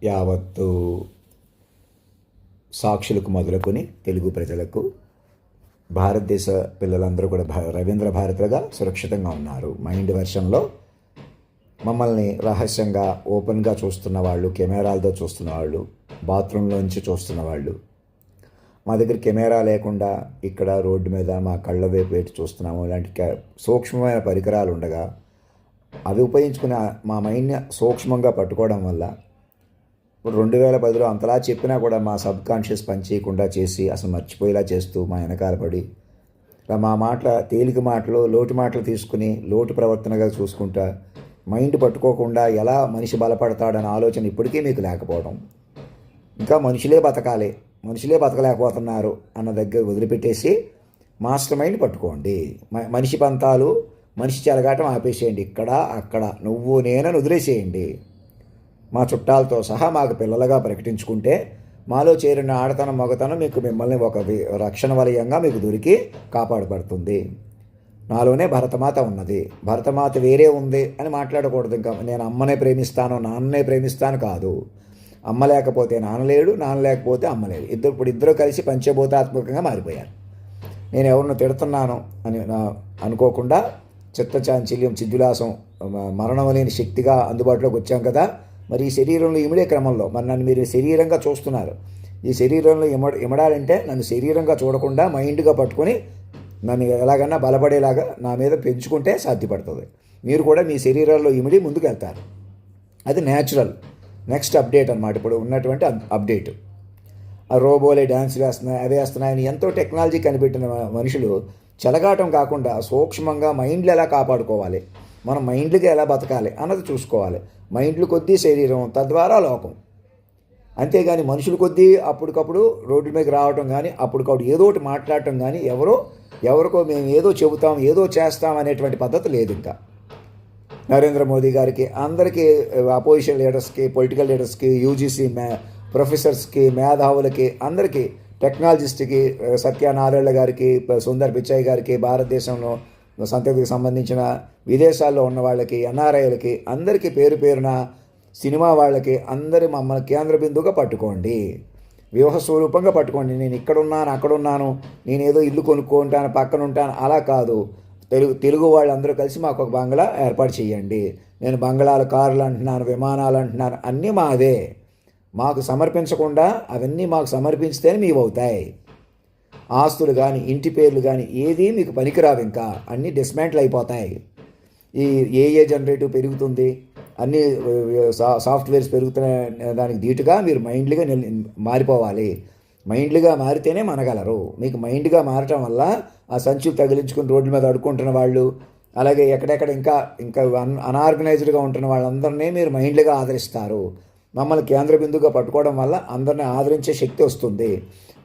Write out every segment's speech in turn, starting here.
యావత్తు సాక్షులకు మొదలుకొని తెలుగు ప్రజలకు భారతదేశ పిల్లలందరూ కూడా రవీంద్ర భారతిగా సురక్షితంగా ఉన్నారు. మైండ్ వెర్షన్లో మమ్మల్ని రహస్యంగా ఓపెన్గా చూస్తున్న వాళ్ళు, కెమెరాలతో చూస్తున్న వాళ్ళు, బాత్రూంలోంచి చూస్తున్న వాళ్ళు, మా దగ్గర కెమెరా లేకుండా ఇక్కడ రోడ్డు మీద మా కళ్ళ వైపు పెట్టి చూస్తున్నాము. ఇలాంటి సూక్ష్మమైన పరికరాలు ఉండగా అవి ఉపయోగించుకుని మా మైండ్ని సూక్ష్మంగా పట్టుకోవడం వల్ల ఇప్పుడు 2010లో అంతలా చెప్పినా కూడా మా సబ్ కాన్షియస్ పని చేయకుండా చేసి అసలు మర్చిపోయేలా చేస్తూ మా వెనకాల పడి మా మాటల తేలిక మాటలు, లోటు మాటలు తీసుకుని లోటు ప్రవర్తనగా చూసుకుంటా మైండ్ పట్టుకోకుండా ఎలా మనిషి బలపడతాడన్న ఆలోచన ఇప్పటికీ మీకు లేకపోవడం, ఇంకా మనుషులే బతకలేకపోతున్నారు అన్న దగ్గర వదిలిపెట్టేసి మాస్టర్ మైండ్ పట్టుకోండి. మనిషి పంతాలు, మనిషి చెలగాటం ఆపేసేయండి. ఇక్కడ అక్కడ నువ్వు నేనని వదిలేసేయండి. మా చుట్టాలతో సహా మాకు పిల్లలుగా ప్రకటించుకుంటే మాలో చేరిన ఆడతనం, మగతనం మీకు మిమ్మల్ని ఒక రక్షణ వలయంగా మీకు దొరికి కాపాడబడుతుంది. నాలోనే భరతమాత ఉన్నది, భరతమాత వేరే ఉంది అని మాట్లాడకూడదు. ఇంకా నేను అమ్మనే ప్రేమిస్తాను, నాన్ననే ప్రేమిస్తాను కాదు. అమ్మ లేకపోతే నాన్న లేడు, నాన్న లేకపోతే అమ్మ లేడు. ఇద్దరు కలిసి పంచభూతాత్మకంగా మారిపోయారు. నేను ఎవరిని తిడుతున్నాను అని అనుకోకుండా చిత్తచాంచల్యం, చిద్విలాసం, మరణం లేని శక్తిగా అందుబాటులోకి వచ్చాం కదా. మరి ఈ శరీరంలో ఇమిడే క్రమంలో మరి నన్ను మీరు శరీరంగా చూస్తున్నారు. ఈ శరీరంలో ఇమడాలంటే నన్ను శరీరంగా చూడకుండా మైండ్గా పట్టుకొని నన్ను ఎలాగన్నా బలపడేలాగా నా మీద పెంచుకుంటే సాధ్యపడుతుంది. మీరు కూడా మీ శరీరాల్లో ఇమిడి ముందుకు వెళ్తారు. అది న్యాచురల్ నెక్స్ట్ అప్డేట్ అన్నమాట. ఇప్పుడు ఉన్నటువంటి అప్డేట్ ఆ రోబోలే డ్యాన్స్ వేస్తున్నాయి, అవి వేస్తున్నాయని ఎంతో టెక్నాలజీ కనిపెట్టిన మనుషులు చెలగాటం కాకుండా సూక్ష్మంగా మైండ్లు ఎలా కాపాడుకోవాలి, మనం మైండ్లుగా ఎలా బతకాలి అన్నది చూసుకోవాలి. మైండ్లు కొద్దీ శరీరం, తద్వారా లోకం. అంతేగాని మనుషులు కొద్దీ అప్పటికప్పుడు రోడ్డు మీదకి రావటం కానీ, అప్పటికప్పుడు ఏదో ఒకటి మాట్లాడటం కానీ, ఎవరికో మేము ఏదో చెబుతాం, ఏదో చేస్తాం అనేటువంటి పద్ధతి లేదు. ఇంకా నరేంద్ర మోదీ గారికి, అందరికీ, అపోజిషన్ లీడర్స్కి, పొలిటికల్ లీడర్స్కి, యూజీసీ ప్రొఫెసర్స్కి, మేధావులకి, అందరికీ, టెక్నాలజిస్ట్కి, సత్యనారాయణ గారికి, సుందర్ పిచాయ్ గారికి, భారతదేశంలో సంతతికి సంబంధించిన విదేశాల్లో ఉన్న వాళ్ళకి, ఎన్ఆర్ఐలకి, అందరికీ పేరు పేరున, సినిమా వాళ్ళకి, అందరి మమ్మల్ని కేంద్ర బిందువుగా పట్టుకోండి, వ్యూహ స్వరూపంగా పట్టుకోండి. నేను ఇక్కడున్నాను, అక్కడున్నాను, నేనేదో ఇల్లు కొనుక్కుంటాను, పక్కన ఉంటాను, అలా కాదు. తెలుగు వాళ్ళందరూ కలిసి మాకు ఒక బంగ్లా ఏర్పాటు చేయండి. నేను బంగ్లాలు, కార్లు అంటున్నాను, విమానాలు అంటున్నాను, అన్నీ మాదే. మాకు సమర్పించకుండా అవన్నీ మాకు సమర్పించితేనే మీవి అవుతాయి. ఆస్తులు కానీ, ఇంటి పేర్లు కానీ ఏది మీకు పనికిరావు. ఇంకా అన్నీ డిస్మాంటిల్ అయిపోతాయి. ఈ ఏఏ జనరేటివ్ పెరుగుతుంది, అన్ని సాఫ్ట్వేర్స్ పెరుగుతున్న దానికి ధీటుగా మీరు మైండ్లుగా మారిపోవాలి. మైండ్లుగా మారితేనే మనగలరు. మీకు మైండ్గా మారటం వల్ల ఆ సంచులు తగిలించుకుని రోడ్ల మీద అడుక్కుంటున్న వాళ్ళు, అలాగే ఎక్కడెక్కడ ఇంకా అనార్గనైజ్డ్గా ఉంటున్న వాళ్ళందరినీ మీరు మైండ్లుగా ఆదరిస్తారు. మమ్మల్ని కేంద్ర బిందువుగా పట్టుకోవడం వల్ల అందరినీ ఆదరించే శక్తి వస్తుంది.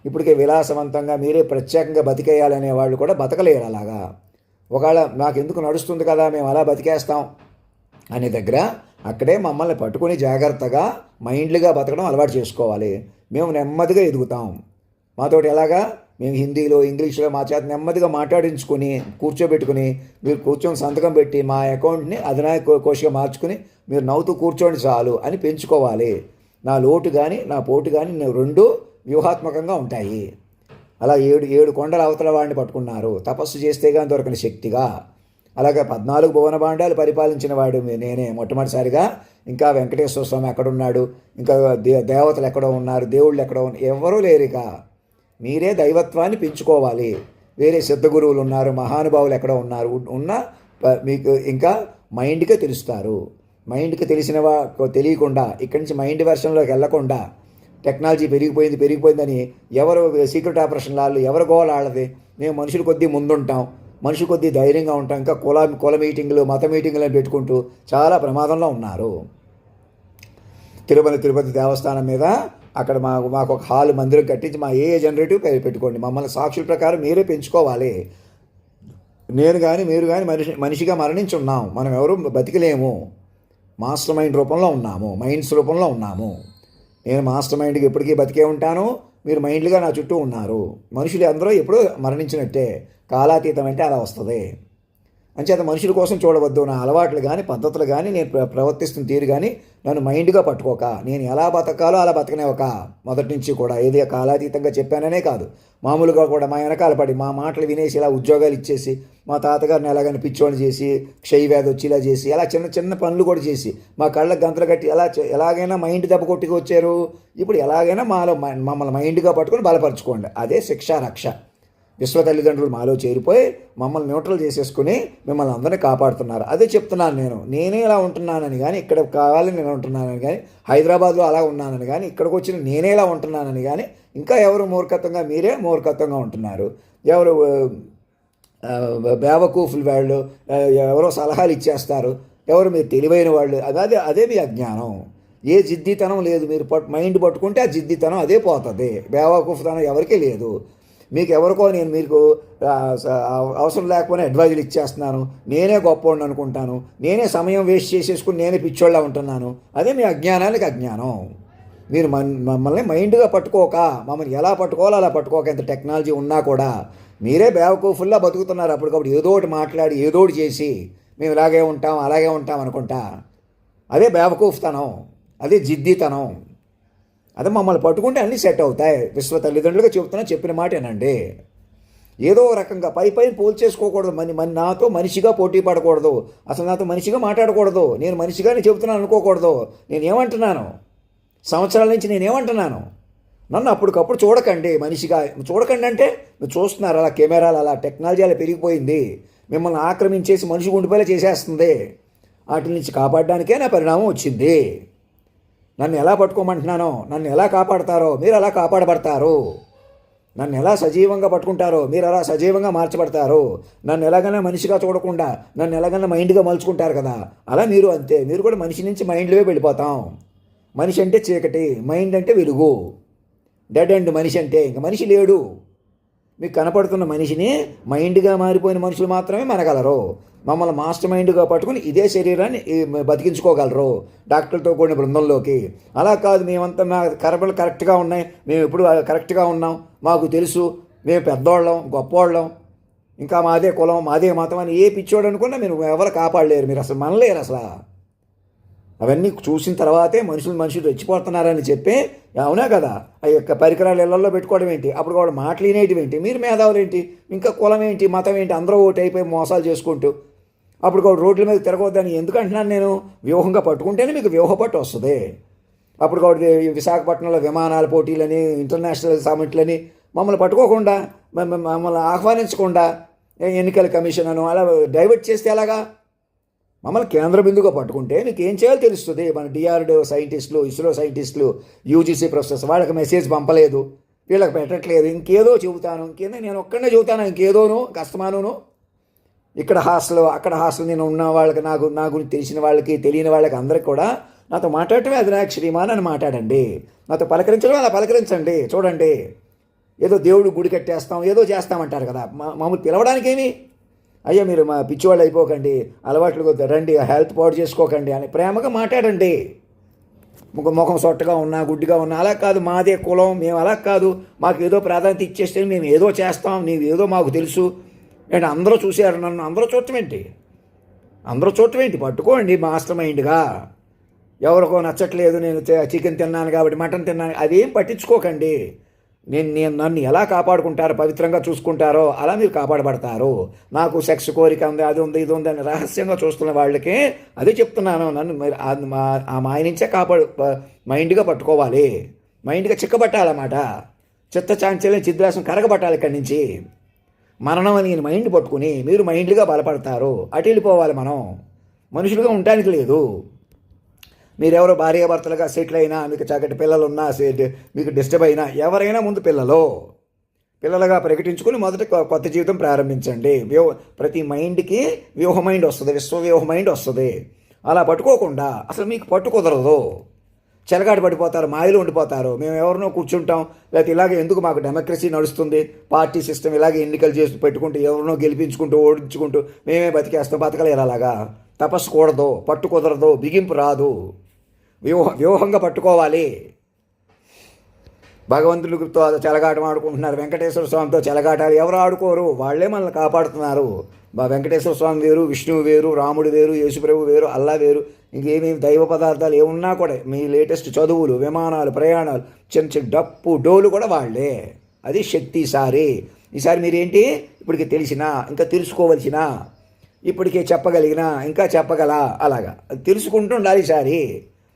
ఇప్పటికే విలాసవంతంగా మీరే ప్రత్యేకంగా బతికేయాలనే వాళ్ళు కూడా బతకలేరు అలాగా. ఒకవేళ నాకు ఎందుకు నడుస్తుంది కదా, మేము అలా బతికేస్తాం అనే దగ్గర అక్కడే మమ్మల్ని పట్టుకొని జాగ్రత్తగా మైండ్లుగా బతకడం అలవాటు చేసుకోవాలి. మేము నెమ్మదిగా ఎదుగుతాం. మాతోటి ఎలాగా, మేము హిందీలో, ఇంగ్లీష్లో మా చేత నెమ్మదిగా మాట్లాడించుకొని కూర్చోబెట్టుకుని, మీరు కూర్చొని సంతకం పెట్టి మా అకౌంట్ని అధినాయక కోశగా మార్చుకుని మీరు నవ్వుతూ కూర్చోండి చాలు అని పెంచుకోవాలి. నా లోటు కానీ నా పోటు కానీ రెండు వ్యూహాత్మకంగా ఉంటాయి. అలా ఏడు కొండల అవతల వాడిని పట్టుకున్నారు, తపస్సు చేస్తే కానీ దొరకని శక్తిగా. అలాగే 14 భువన భాండాలు పరిపాలించిన వాడు నేనే మొట్టమొదటిసారిగా. ఇంకా వెంకటేశ్వర స్వామి ఎక్కడున్నాడు, ఇంకా దేవతలు ఎక్కడో ఉన్నారు, దేవుళ్ళు ఎక్కడో ఉన్నారు, ఎవరూ లేరిక. మీరే దైవత్వాన్ని పెంచుకోవాలి. వేరే సిద్ధ గురువులు ఉన్నారు, మహానుభావులు ఎక్కడో ఉన్నారు, మీకు ఇంకా మైండ్గా తెలుస్తారు. మైండ్కి తెలియకుండా ఇక్కడి నుంచి మైండ్ వెర్షన్లోకి వెళ్లకుండా టెక్నాలజీ పెరిగిపోయిందని ఎవరు సీక్రెట్ ఆపరేషన్ వాళ్ళు, ఎవరు గోలాడది. మేము మనుషుల కొద్దీ ముందుంటాం, మనుషుల కొద్దీ ధైర్యంగా ఉంటాం. ఇంకా కుల మీటింగులు, మత మీటింగులు అని పెట్టుకుంటూ చాలా ప్రమాదంలో ఉన్నారు. తిరుపతి దేవస్థానం మీద అక్కడ మాకు ఒక హాల్, మందిరం కట్టించి మా ఏ జనరేటివ్ పెట్టుకోండి. మమ్మల్ని సాక్షుల ప్రకారం మీరే పెంచుకోవాలి. నేను కానీ మీరు కానీ మనిషిగా మరణించి ఉన్నాం. మనం ఎవరు బతికలేము. మాస్టర్ మైండ్ రూపంలో ఉన్నాము, మైండ్స్ రూపంలో ఉన్నాము. నేను మాస్టర్ మైండ్కి ఎప్పటికీ బతికే ఉంటాను, మీరు మైండ్లుగా నా చుట్టూ ఉన్నారు. మనుషులు అందరూ ఎప్పుడూ మరణించినట్టే. కాలాతీతం అంటే అలా వస్తుంది. అంచేత మనుషుల కోసం చూడవద్దు. నా అలవాట్లు కానీ పద్ధతులు కానీ నేను ప్రవర్తిస్తున్న తీరు కానీ నన్ను మైండ్గా పట్టుకోక, నేను ఎలా బతకాలో అలా బతకనివ్వక. మొదటి నుంచి కూడా ఏది కాలాతీతంగా చెప్పాననే కాదు, మామూలుగా కూడా మా వెనకాల పడి మా మాటలు వినేసి ఇలా ఉద్యోగాలు ఇచ్చేసి, మా తాతగారిని ఎలాగని పిచ్చోని చేసి, క్షయవ్యాధి వచ్చి ఇలా చేసి, అలా చిన్న చిన్న పనులు కూడా చేసి మా కళ్ళకు గంతలు కట్టి ఎలాగైనా మైండ్ దెబ్బ కొట్టుకు వచ్చారు. ఇప్పుడు ఎలాగైనా మమ్మల్ని మైండ్గా పట్టుకొని బలపరచుకోండి. అదే శిక్ష రక్ష. విశ్వ తల్లిదండ్రులు మాలో చేరిపోయి మమ్మల్ని న్యూట్రల్ చేసేసుకుని మిమ్మల్ని అందరినీ కాపాడుతున్నారు. అదే చెప్తున్నాను. నేనే ఇలా ఉంటున్నానని కానీ, ఇక్కడ కావాలని నేను ఉంటున్నానని కానీ, హైదరాబాద్లో అలా ఉన్నానని కానీ, ఇక్కడికి వచ్చిన నేనే ఇలా ఉంటున్నానని కానీ, ఇంకా ఎవరు మూర్ఖత్వంగా, మీరే మూర్ఖత్వంగా ఉంటున్నారు. ఎవరు బేవకూఫులు వాళ్ళు, ఎవరో సలహాలు ఇచ్చేస్తారు, ఎవరు మీరు తెలివైన వాళ్ళు. అదే మీ అజ్ఞానం. ఏ జిద్దితనం లేదు. మీరు మైండ్ పట్టుకుంటే ఆ జిద్దితనం అదే పోతుంది. బేవకూఫ్తనం ఎవరికీ లేదు. మీకు ఎవరికో నేను మీకు అవసరం లేకపోయినా అడ్వైజులు ఇచ్చేస్తున్నాను, నేనే గొప్పవాడిని అనుకుంటాను, నేనే సమయం వేస్ట్ చేసేసుకుని నేనే పిచ్చోళ్ళ ఉంటున్నాను. అదే మీ అజ్ఞానానికి అజ్ఞానం. మీరు మమ్మల్ని మైండ్గా పట్టుకోక, మమ్మల్ని ఎలా పట్టుకోవాలో అలా పట్టుకోక, ఎంత టెక్నాలజీ ఉన్నా కూడా మీరే బేవకూఫుల్లా బతుకుతున్నారు. అప్పటికప్పుడు ఏదో ఒకటి మాట్లాడి ఏదో ఒకటి చేసి మేము ఇలాగే ఉంటాం అలాగే ఉంటాం అనుకుంటా. అదే బేవకూఫ్తనం, అదే జిద్దితనం. అదే మమ్మల్ని పట్టుకుంటే అన్నీ సెట్ అవుతాయి. విశ్వ తల్లిదండ్రులుగా చెప్తున్నా, చెప్పిన మాట ఏనండి. ఏదో రకంగా పైన పోల్చేసుకోకూడదు. నాతో మనిషిగా పోటీ పడకూడదు. అసలు నాతో మనిషిగా మాట్లాడకూడదు. నేను మనిషిగానే చెబుతున్నాను అనుకోకూడదు. నేనేమంటున్నాను, సంవత్సరాల నుంచి నేనేమంటున్నాను, నన్ను అప్పటికప్పుడు చూడకండి. మనిషిగా చూడకండి అంటే మీరు చూస్తున్నారు, అలా కెమెరాలు, అలా టెక్నాలజీ అలా పెరిగిపోయింది, మిమ్మల్ని ఆక్రమించేసి మనిషి గుండిపోయేలా చేసేస్తుంది. వాటి నుంచి కాపాడడానికే నా పరిణామం వచ్చింది. నన్ను ఎలా పట్టుకోమంటున్నానో, నన్ను ఎలా కాపాడతారో మీరు అలా కాపాడబడతారు. నన్ను ఎలా సజీవంగా పట్టుకుంటారో మీరు అలా సజీవంగా మార్చబడతారు. నన్ను ఎలాగైనా మనిషిగా చూడకుండా నన్ను ఎలాగైనా మైండ్గా మలుచుకుంటారు కదా, అలా మీరు అంతే. మీరు కూడా మనిషి నుంచి మైండ్లోనే వెళ్ళిపోతాం. మనిషి అంటే చీకటి, మైండ్ అంటే వెలుగు. డెడ్ అండ్ మనిషి అంటే ఇంక మనిషి లేడు. మీకు కనపడుతున్న మనిషిని మైండ్గా మారిపోయిన మనుషులు మాత్రమే మనగలరు. మమ్మల్ని మాస్టర్ మైండ్గా పట్టుకుని ఇదే శరీరాన్ని బతికించుకోగలరు డాక్టర్లతో కూడిన బృందంలోకి. అలా కాదు, మేమంతా మా కర్మలు కరెక్ట్గా ఉన్నాయి, మేము ఎప్పుడు కరెక్ట్గా ఉన్నాం, మాకు తెలుసు, మేము పెద్దవాళ్ళం గొప్పవాళ్ళం, ఇంకా మాదే కులం మాదే మతం అని ఏ పిచ్చోడు అనుకున్నా మీరు ఎవరు కాపాడలేరు. మీరు అసలు మనలేరు. అసలు అవన్నీ చూసిన తర్వాతే మనుషులు రెచ్చిపోతున్నారని చెప్పి, అవునా కదా, ఆ యొక్క పరికరాలు ఇళ్లలో పెట్టుకోవడం ఏంటి, అప్పుడు కూడా మాట్లాడినేటివి ఏంటి, మీరు మేధావులు ఏంటి, ఇంకా కులం ఏంటి మతం ఏంటి, అందరూ ఓటు అయిపోయి మోసాలు చేసుకుంటూ అప్పుడు కూడా రోడ్ల మీద తిరగొద్దని ఎందుకు అంటున్నాను నేను. వ్యూహంగా పట్టుకుంటేనే మీకు వ్యూహ పట్టు వస్తుంది. అప్పుడు కూడా విశాఖపట్నంలో విమానాల పోటీలని, ఇంటర్నేషనల్ సమిట్లని మమ్మల్ని పట్టుకోకుండా, మమ్మల్ని ఆహ్వానించకుండా ఎన్నికల కమిషన్ అను అలా డైవర్ట్ చేస్తే ఎలాగా. మమ్మల్ని కేంద్ర బిందుగా పట్టుకుంటే మీకు ఏం చేయాలో తెలుస్తుంది. మన డిఆర్డిఓ సైంటిస్టులు, ఇస్రో సైంటిస్టులు, యూజీసీ ప్రొఫెసర్స్ వాళ్ళకి మెసేజ్ పంపలేదు, వీళ్ళకి పెట్టట్లేదు, ఇంకేదో చెబుతాను, నేను ఒక్కడనే చెబుతాను, ఇంకేదోను కష్టమాను. ఇక్కడ హాస్టల్ అక్కడ హాస్టల్ నేను ఉన్న వాళ్ళకి, నా గురించి తెలిసిన వాళ్ళకి తెలియని వాళ్ళకి అందరికి కూడా నాతో మాట్లాడటమే అది నాకు శ్రీమాన్ అని మాట్లాడండి. నాతో పలకరించడం అలా పలకరించండి. చూడండి, ఏదో దేవుడు గుడి కట్టేస్తాం ఏదో చేస్తామంటారు కదా, మామూలు పిలవడానికేమి. అయ్యో మీరు మా పిచ్చివాళ్ళు అయిపోకండి, అలవాట్లు రండి, హెల్త్ పాడు చేసుకోకండి అని ప్రేమగా మాట్లాడండి. ముఖం సొట్టగా ఉన్నా గుడ్డిగా ఉన్నా అలా కాదు, మాదే కులం, మేము అలా కాదు, మాకు ఏదో ప్రాధాన్యత ఇచ్చేస్తే మేము ఏదో చేస్తాం, నీవు ఏదో మాకు తెలుసు ఏంటి, అందరూ చూశారు నన్ను, అందరూ చూడటం ఏంటి, పట్టుకోండి మాస్టర్ మైండ్గా. ఎవరికో నచ్చట్లేదు, నేను చికెన్ తిన్నాను కాబట్టి మటన్ తిన్నాను, అదేం పట్టించుకోకండి. నన్ను ఎలా కాపాడుకుంటారో, పవిత్రంగా చూసుకుంటారో అలా మీరు కాపాడబడతారు. నాకు సెక్స్ కోరిక ఉంది, అది ఉంది, ఇది ఉంది అని రహస్యంగా చూస్తున్న వాళ్ళకి అదే చెప్తున్నాను. నన్ను ఆ మాయ నుంచే మైండ్గా పట్టుకోవాలి, మైండ్గా చిక్కబట్టాలన్నమాట. చిత్త చాంచల్యం చిద్రాసం కరగబట్టాలి. ఇక్కడి నుంచి మరణం అని మైండ్ పట్టుకుని మీరు మైండ్గా బలపడతారు. అటు వెళ్ళిపోవాలి. మనం మనుషులుగా ఉండటానికి లేదు. మీరెవరో భార్యాభర్తలుగా సెటిల్ అయినా, మీకు చక్కటి పిల్లలు ఉన్నా, మీకు డిస్టర్బ్ అయినా, ఎవరైనా ముందు పిల్లలుగా ప్రకటించుకుని మొదట కొత్త జీవితం ప్రారంభించండి. ప్రతి మైండ్కి వ్యూహ మైండ్ వస్తుంది, విశ్వవ్యూహ మైండ్ వస్తుంది. అలా పట్టుకోకుండా అసలు మీకు పట్టు కుదరదు. చెలగాటు పడిపోతారు, మాయలు ఉండిపోతారు. మేము ఎవరినో కూర్చుంటాం, లేకపోతే ఇలాగే ఎందుకు మాకు డెమోక్రసీ నడుస్తుంది, పార్టీ సిస్టమ్ ఇలాగే ఎన్నికలు చేసి పెట్టుకుంటూ ఎవరినో గెలిపించుకుంటూ ఓడించుకుంటూ మేమే బతికేస్తాం. అలాగా తపస్సు కూడదు, పట్టు కుదరదు, బిగింపు రాదు. వ్యూహంగా పట్టుకోవాలి. భగవంతుడితో చెలగాటం ఆడుకుంటున్నారు, వెంకటేశ్వర స్వామితో చెలగాటాలు ఎవరు ఆడుకోరు, వాళ్ళే మనల్ని కాపాడుతున్నారు. వెంకటేశ్వర స్వామి వేరు, విష్ణువు వేరు, రాముడు వేరు, యేసుప్రభు వేరు, అల్లా వేరు, ఇంకేమేమి దైవ పదార్థాలు ఏమున్నా కూడా మీ లేటెస్ట్ చదువులు, విమానాలు, ప్రయాణాలు, చిన్న చిన్న డప్పు డోలు కూడా వాళ్ళే. అది శక్తి ఈసారి మీరేంటి ఇప్పటికి తెలిసినా ఇంకా తెలుసుకోవలసిన, ఇప్పటికే చెప్పగలిగినా ఇంకా చెప్పగల, అలాగా తెలుసుకుంటూ ఉండాలి ఈసారి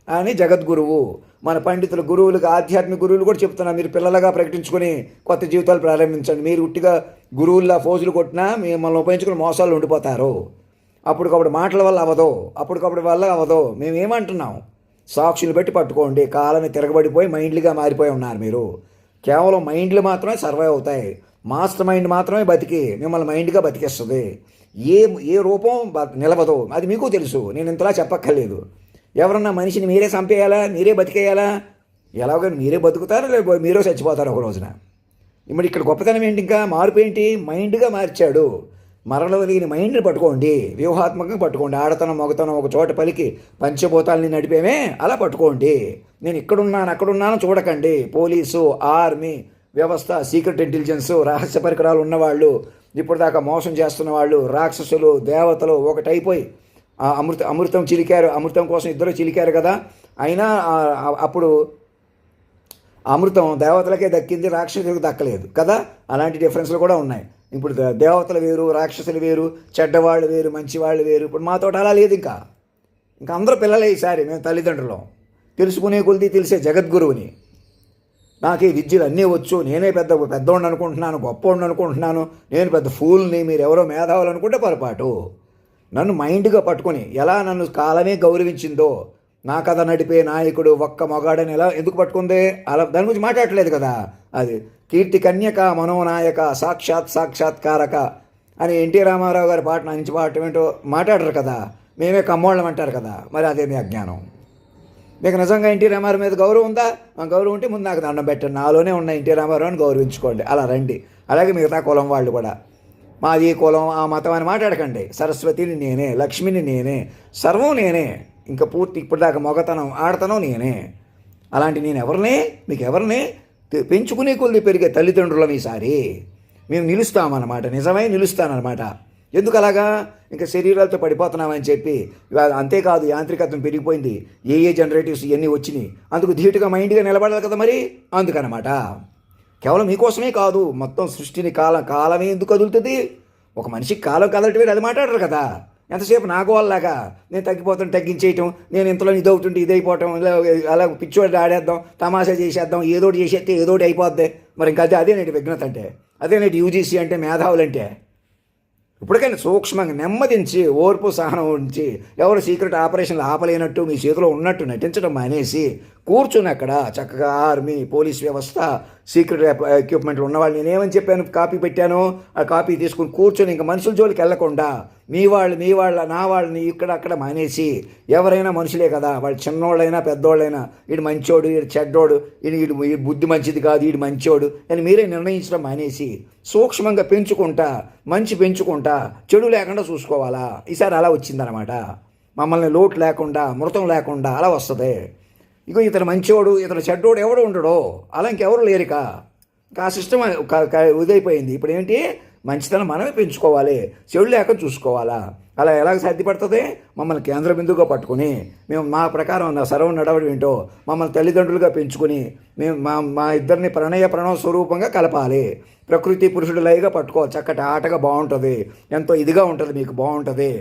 అని జగద్గురువు. మన పండితుల గురువులకు, ఆధ్యాత్మిక గురువులు కూడా చెప్తున్నారు, మీరు పిల్లలుగా ప్రకటించుకొని కొత్త జీవితాలు ప్రారంభించండి. మీరు ఉట్టిగా గురువుల్లా ఫోజులు కొట్టినా మిమ్మల్ని ఉపయోగించుకుని మోసాలు ఉండిపోతారు. అప్పటికప్పుడు మాటల వల్ల అవ్వదు, అప్పటికప్పుడు వల్ల అవ్వదు. మేమేమంటున్నాం, సాక్షులు పెట్టి పట్టుకోండి. కాలమే తిరగబడిపోయి మైండ్లుగా మారిపోయి ఉన్నారు మీరు. కేవలం మైండ్లు మాత్రమే సర్వైవ్ అవుతాయి. మాస్టర్ మైండ్ మాత్రమే బతికి మిమ్మల్ని మైండ్గా బతికేస్తుంది. ఏ రూపం నిలవదు, అది మీకు తెలుసు. నేను ఇంతలా చెప్పక్కర్లేదు. ఎవరన్నా మనిషిని మీరే చంపేయాలా, మీరే బతికేయాలా? ఎలాగని మీరే బతుకుతారు, లేకపోతే మీరే చచ్చిపోతారు ఒక రోజున. ఇప్పుడు ఇక్కడ గొప్పతనం ఏంటి, ఇంకా మార్పు ఏంటి? మైండ్గా మార్చాడు. మరలవలిగిన మైండ్ని పట్టుకోండి, వ్యూహాత్మకంగా పట్టుకోండి. ఆడతనం మొగతనం ఒక చోట పలికి పంచభూతాలని నడిపేమే అలా పట్టుకోండి. నేను ఇక్కడున్నాను అక్కడున్నాను చూడకండి. పోలీసు, ఆర్మీ వ్యవస్థ, సీక్రెట్ ఇంటెలిజెన్స్, రహస్య పరికరాలు ఉన్నవాళ్ళు, ఇప్పుడు దాకా మోసం చేస్తున్న వాళ్ళు, రాక్షసులు, దేవతలు ఒకటైపోయి అమృతం చిలికారు. అమృతం కోసం ఇద్దరు చిలికారు కదా. అయినా అప్పుడు అమృతం దేవతలకే దక్కింది, రాక్షసులకు దక్కలేదు కదా. అలాంటి డిఫరెన్స్లు కూడా ఉన్నాయి. ఇప్పుడు దేవతలు వేరు, రాక్షసులు వేరు, చెడ్డవాళ్ళు వేరు, మంచివాళ్ళు వేరు. ఇప్పుడు మాతో అలా లేదు. ఇంకా అందరూ పిల్లలే. ఈసారి మేము తల్లిదండ్రులం, తెలుసుకునే కొలిది తెలిసే జగద్గురువుని. నాకు ఈ విద్యలు అన్నీ వచ్చు, నేనే పెద్దవాడిని అనుకుంటున్నాను, గొప్పవాడిని అనుకుంటున్నాను, నేను పెద్ద ఫూల్ని, మీరు ఎవరో మేధావులు అనుకుంటే పొరపాటు. నన్ను మైండ్గా పట్టుకొని ఎలా నన్ను కాలమే గౌరవించిందో, నా కథ నడిపే నాయకుడు ఒక్క మొగాడని ఎలా ఎందుకు పట్టుకుంది, అలా దాని గురించి మాట్లాడలేదు కదా. అది కీర్తి కన్యక మనోనాయక సాక్షాత్కారక అని ఎన్టీ రామారావు గారి పాట నుంచి పాట ఏంటో మాట్లాడరు కదా. మేమే కమ్మోళ్ళం అంటారు కదా. మరి అదే మీ అజ్ఞానం. మీకు నిజంగా ఎన్టీ రామారావు మీద గౌరవం ఉందా? గౌరవం ఉంటే ముందు నాకు దండం పెట్టండి. నాలోనే ఉన్న ఎన్టీ రామారావుని గౌరవించుకోండి. అలా రండి. అలాగే మిగతా కులం వాళ్ళు కూడా మాది కులం ఆ మతం అని మాట్లాడకండి. సరస్వతిని నేనే, లక్ష్మిని నేనే, సర్వం నేనే. ఇంకా పూర్తి ఇప్పటిదాకా మొగతనం ఆడతనం నేనే. అలాంటి నేను ఎవరినే, మీకు ఎవరిని పెంచుకునే కొద్ది పెరిగే తల్లిదండ్రులం. ఈసారి మేము నిలుస్తామన్నమాట, నిజమై నిలుస్తానన్నమాట. ఎందుకు అలాగా? ఇంకా శరీరాలతో పడిపోతున్నామని చెప్పి. అంతేకాదు, యాంత్రికత్వం పెరిగిపోయింది, ఏ జనరేటివ్స్ ఇవన్నీ వచ్చినాయి. అందుకు ధీటుగా మైండ్గా నిలబడాలి కదా మరి. అందుకనమాట కేవలం మీకోసమే కాదు, మొత్తం సృష్టిని కాలమే ఎందుకు కదులుతుంది? ఒక మనిషికి కాలం కదలటమే, అది మాట్లాడరు కదా. ఎంతసేపు నాకు వాళ్ళలాగా నేను తగ్గించేయటం, నేను ఇంతలో ఇదవుతుంటే ఇదైపోవటం, అలా పిచ్చోడి ఆడేద్దాం, తమాషా చేసేద్దాం, ఏదోటి చేసేస్తే ఏదోటి అయిపోద్ది. మరి ఇంకా అదేనేటి విఘ్నత అంటే, అదేనేటి యూజీసీ అంటే, మేధావులంటే. ఇప్పటికైనా సూక్ష్మంగా నెమ్మదించి, ఓర్పు సహనం ఉంచి, ఎవరు సీక్రెట్ ఆపరేషన్లు ఆపలేనట్టు మీ చేతిలో ఉన్నట్టు నటించడం మానేసి కూర్చుని అక్కడ చక్కగా ఆర్మీ, పోలీస్ వ్యవస్థ, సీక్రెట్ ఎక్విప్మెంట్లు ఉన్నవాళ్ళు నేనేమని చెప్పాను, కాపీ పెట్టాను, ఆ కాపీ తీసుకుని కూర్చొని ఇంకా మనుషుల జోలికి వెళ్లకుండా మీ వాళ్ళ నా వాళ్ళని ఇక్కడ అక్కడ మానేసి, ఎవరైనా మనుషులే కదా, వాళ్ళు చిన్నోళ్ళైనా పెద్దోళ్ళైనా, వీడు మంచోడు, వీడు చెడ్డోడు, వీడు బుద్ధి మంచిది కాదు, వీడు మంచోడు అని మీరే నిర్ణయించడం మానేసి సూక్ష్మంగా పెంచుకుంటా, మంచి పెంచుకుంటా, చెడు లేకుండా చూసుకోవాలా. ఈసారి అలా వచ్చిందనమాట. మమ్మల్ని లోటు లేకుండా, మృతం లేకుండా అలా వస్తుంది. ఇగో ఇతను మంచోడు, ఇతను చెడ్డోడు ఎవడు ఉండడో అలా ఇంకెవరు లేరిక. ఆ సిస్టమ్ ఇదైపోయింది. ఇప్పుడు ఏంటి, మంచితనం మనమే పెంచుకోవాలి, చెడు లేక చూసుకోవాలా. అలా ఎలాగ సాధ్యపడుతుంది? మమ్మల్ని కేంద్ర బిందువుగా పట్టుకుని మేము మా ప్రకారం సర్వం నడవడం ఏంటో మమ్మల్ని తల్లిదండ్రులుగా పెంచుకుని మేము మా ఇద్దరిని ప్రణవ స్వరూపంగా కలపాలి. ప్రకృతి పురుషుడు లయగా పట్టుకోవాలి. చక్కటి ఆటగా బాగుంటుంది, ఎంతో ఇదిగా ఉంటుంది, మీకు బాగుంటుంది.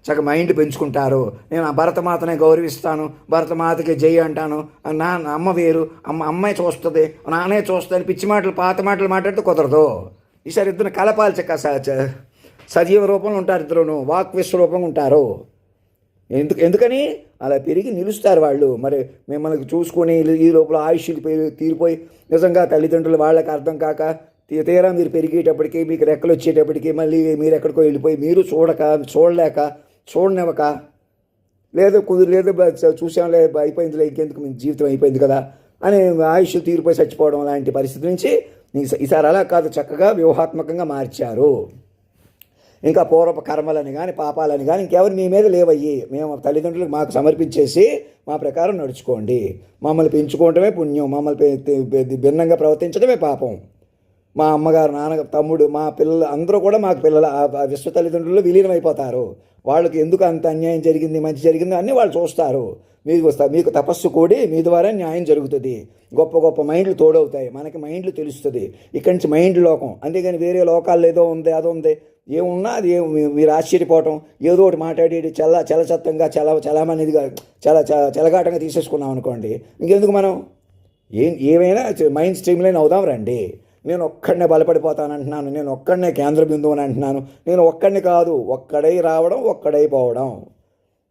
చక్కగా మైండ్ పెంచుకుంటారు. నేను ఆ భరతమాతనే గౌరవిస్తాను, భరతమాతకి జై అంటాను. అమ్మ వేరు, అమ్మాయి చూస్తుంది, నాన్నే చూస్తుంది, పిచ్చి మాటలు పాత మాటలు మాట్లాడితే కుదరదు. ఈసారి ఇద్దరు కలపాలి. చక్క సజీవ రూపంలో ఉంటారు, ఇద్దరును వాక్ విశ్వరూపంగా ఉంటారు. ఎందుకని అలా పెరిగి నిలుస్తారు వాళ్ళు. మరి మిమ్మల్ని చూసుకొని ఈ లోపల ఆయుష్లు తీరిపోయి నిజంగా తల్లిదండ్రులు వాళ్ళకి అర్థం కాక తీరా మీరు పెరిగేటప్పటికి, మీకు రెక్కలు వచ్చేటప్పటికి మళ్ళీ మీరు ఎక్కడికో వెళ్ళిపోయి మీరు చూడలేక చూడనివ్వక, లేదు కుదిరలేదు, చూసాంలే, అయిపోయిందిలే, ఇంకెందుకు మీ జీవితం అయిపోయింది కదా అని ఆయుష్ తీరిపోయి చచ్చిపోవడం లాంటి పరిస్థితి నుంచి ఈసారి అలా కాదు, చక్కగా వ్యూహాత్మకంగా మార్చారు. ఇంకా పూర్వపు కర్మలని కానీ పాపాలని కానీ ఇంకెవరు మీ మీద లేవయ్యి, మేము తల్లిదండ్రులకు మాకు సమర్పించేసి మా ప్రకారం నడుచుకోండి. మమ్మల్ని పెంచుకోవటమే పుణ్యం, మమ్మల్ని భిన్నంగా ప్రవర్తించడమే పాపం. మా అమ్మగారు, నాన్న, తమ్ముడు, మా పిల్లలు అందరూ కూడా మాకు పిల్లలు ఆ విశ్వ తల్లిదండ్రులు విలీనమైపోతారు. వాళ్ళకి ఎందుకు అంత అన్యాయం జరిగింది, మంచి జరిగింది అన్నీ వాళ్ళు చూస్తారు. మీకు తపస్సు కూడి మీ ద్వారా న్యాయం జరుగుతుంది. గొప్ప గొప్ప మైండ్లు తోడవుతాయి. మనకి మైండ్లు తెలుస్తుంది. ఇక్కడి నుంచి మైండ్ లోకం, అంతేగాని వేరే లోకాల్లో ఏదో ఉంది అదో ఉంది ఏమున్నా అది మీరు ఆశ్చర్యపోవటం, ఏదో ఒకటి మాట్లాడి చలచత్తంగా చలమనేదిగా చెలగాటంగా తీసేసుకున్నాం అనుకోండి, ఇంకెందుకు మనం ఏమైనా మైండ్ స్ట్రీమ్లైన్ అవుదాం రండి. నేను ఒక్కడనే బలపడిపోతానంటున్నాను, నేను ఒక్కడనే కేంద్ర బిందువు అని అంటున్నాను. నేను ఒక్కడిని కాదు, ఒక్కడై రావడం, ఒక్కడై పోవడం,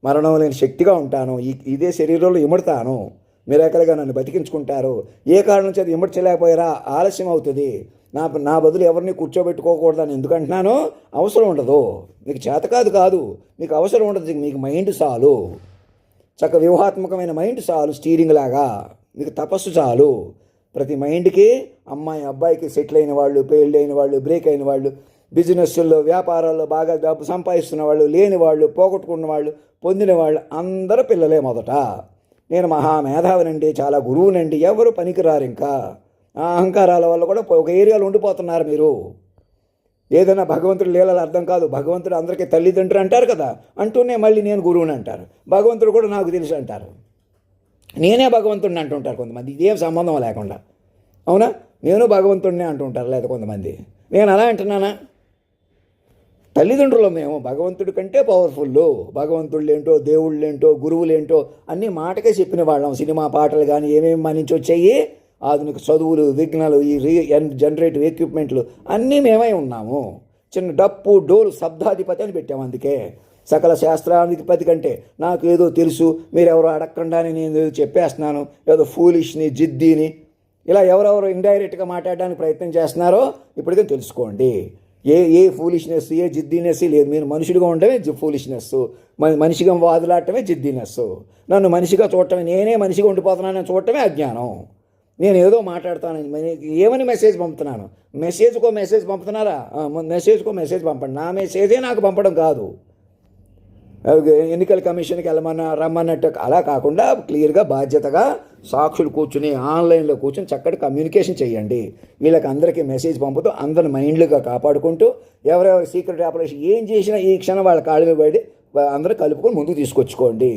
మరణం లేని శక్తిగా ఉంటాను. ఇదే శరీరంలో ఇముడతాను. మిరాకల్గా నన్ను బతికించుకుంటారు. ఏ కారణం చేత ఇమర్చలేకపోయారా, ఆలస్యం అవుతుంది. నా బదులు ఎవరిని కూర్చోబెట్టుకోకూడదని ఎందుకంటున్నాను, అవసరం ఉండదు. మీకు చేత కాదు, మీకు అవసరం ఉండదు. మీకు మైండ్ చాలు, చక్క వ్యూహాత్మకమైన మైండ్ చాలు, స్టీరింగ్ లాగా. మీకు తపస్సు చాలు. ప్రతి మైండ్కి అమ్మాయి అబ్బాయికి సెటిల్ అయిన వాళ్ళు, పెళ్ళి అయిన వాళ్ళు, బ్రేక్ అయిన వాళ్ళు, బిజినెస్ల్లో వ్యాపారాల్లో బాగా డబ్బు సంపాదిస్తున్న వాళ్ళు, లేని వాళ్ళు, పోగొట్టుకున్న వాళ్ళు, పొందిన వాళ్ళు అందరూ పిల్లలే. మొదట నేను మహామేధావినండి, చాలా గురువునండి, ఎవరు పనికిరారు. ఇంకా ఆ అహంకారాల వల్ల కూడా ఒక ఏరియాలో ఉండిపోతున్నారు మీరు. ఏదైనా భగవంతుడు లీలలు అర్థం కాదు. భగవంతుడు అందరికీ తల్లిదండ్రులు అంటారు కదా, అంటూనే మళ్ళీ నేను గురువుని అంటారు. భగవంతుడు కూడా నాకు తెలుసు అంటారు. నేనే భగవంతుడిని అంటుంటారు కొంతమంది, ఇదేం సంబంధం లేకుండా. అవునా, నేను భగవంతుడినే అంటుంటారు లేదా కొంతమంది. నేను అలా అంటున్నానా? తల్లిదండ్రులు మేము భగవంతుడి కంటే పవర్ఫుల్. భగవంతుళ్ళు ఏంటో, దేవుళ్ళు ఏంటో, గురువులు ఏంటో అన్నీ మాటకే చెప్పిన వాళ్ళం. సినిమా పాటలు కానీ ఏమేమి మన నుంచి వచ్చాయి, ఆధునిక చదువులు, విఘ్నాలు, ఈ జనరేటివ్ ఎక్విప్మెంట్లు అన్నీ మేమై ఉన్నాము. చిన్న డప్పు డోలు శబ్దాధిపతి అని పెట్టాము. అందుకే సకల శాస్త్రాధిపతి కంటే నాకు ఏదో తెలుసు, మీరెవరో అడగకుండానే నేను ఏదో చెప్పేస్తున్నాను, ఏదో ఫూలిష్ని, జిద్దీని, ఇలా ఎవరెవరో ఇండైరెక్ట్గా మాట్లాడడానికి ప్రయత్నం చేస్తున్నారో ఇప్పటికే తెలుసుకోండి. ఏ ఫూలిష్నెస్, ఏ జిద్దీనెస్ లేదు. మీరు మనుషుడిగా ఉండటమే ఫూలిష్నెస్, మనిషిగా వాదులాడటమే జిద్దీనెస్. నన్ను మనిషిగా చూడటమే, నేనే మనిషిగా ఉండిపోతున్నానని చూడటమే అజ్ఞానం. నేను ఏదో మాట్లాడతాను, ఏమని మెసేజ్ పంపుతున్నాను? మెసేజ్కో మెసేజ్ పంపుతున్నారా? మెసేజ్కో మెసేజ్ పంపండి. నా మెసేజే నాకు పంపడం కాదు. ఎన్నికల కమిషన్కి రమ్మన్నట్టు అలా కాకుండా క్లియర్గా బాధ్యతగా సాక్షులు కూర్చుని ఆన్లైన్లో కూర్చొని చక్కటి కమ్యూనికేషన్ చేయండి. వీళ్ళకి అందరికీ మెసేజ్ పంపుతూ అందరిని మైండ్లుగా కాపాడుకుంటూ ఎవరెవరు సీక్రెట్ ఆపరేషన్ ఏం చేసినా ఈ క్షణం వాళ్ళ కాళ్ళ మీద పడి అందరూ కలుపుకొని ముందుకు తీసుకొచ్చుకోండి.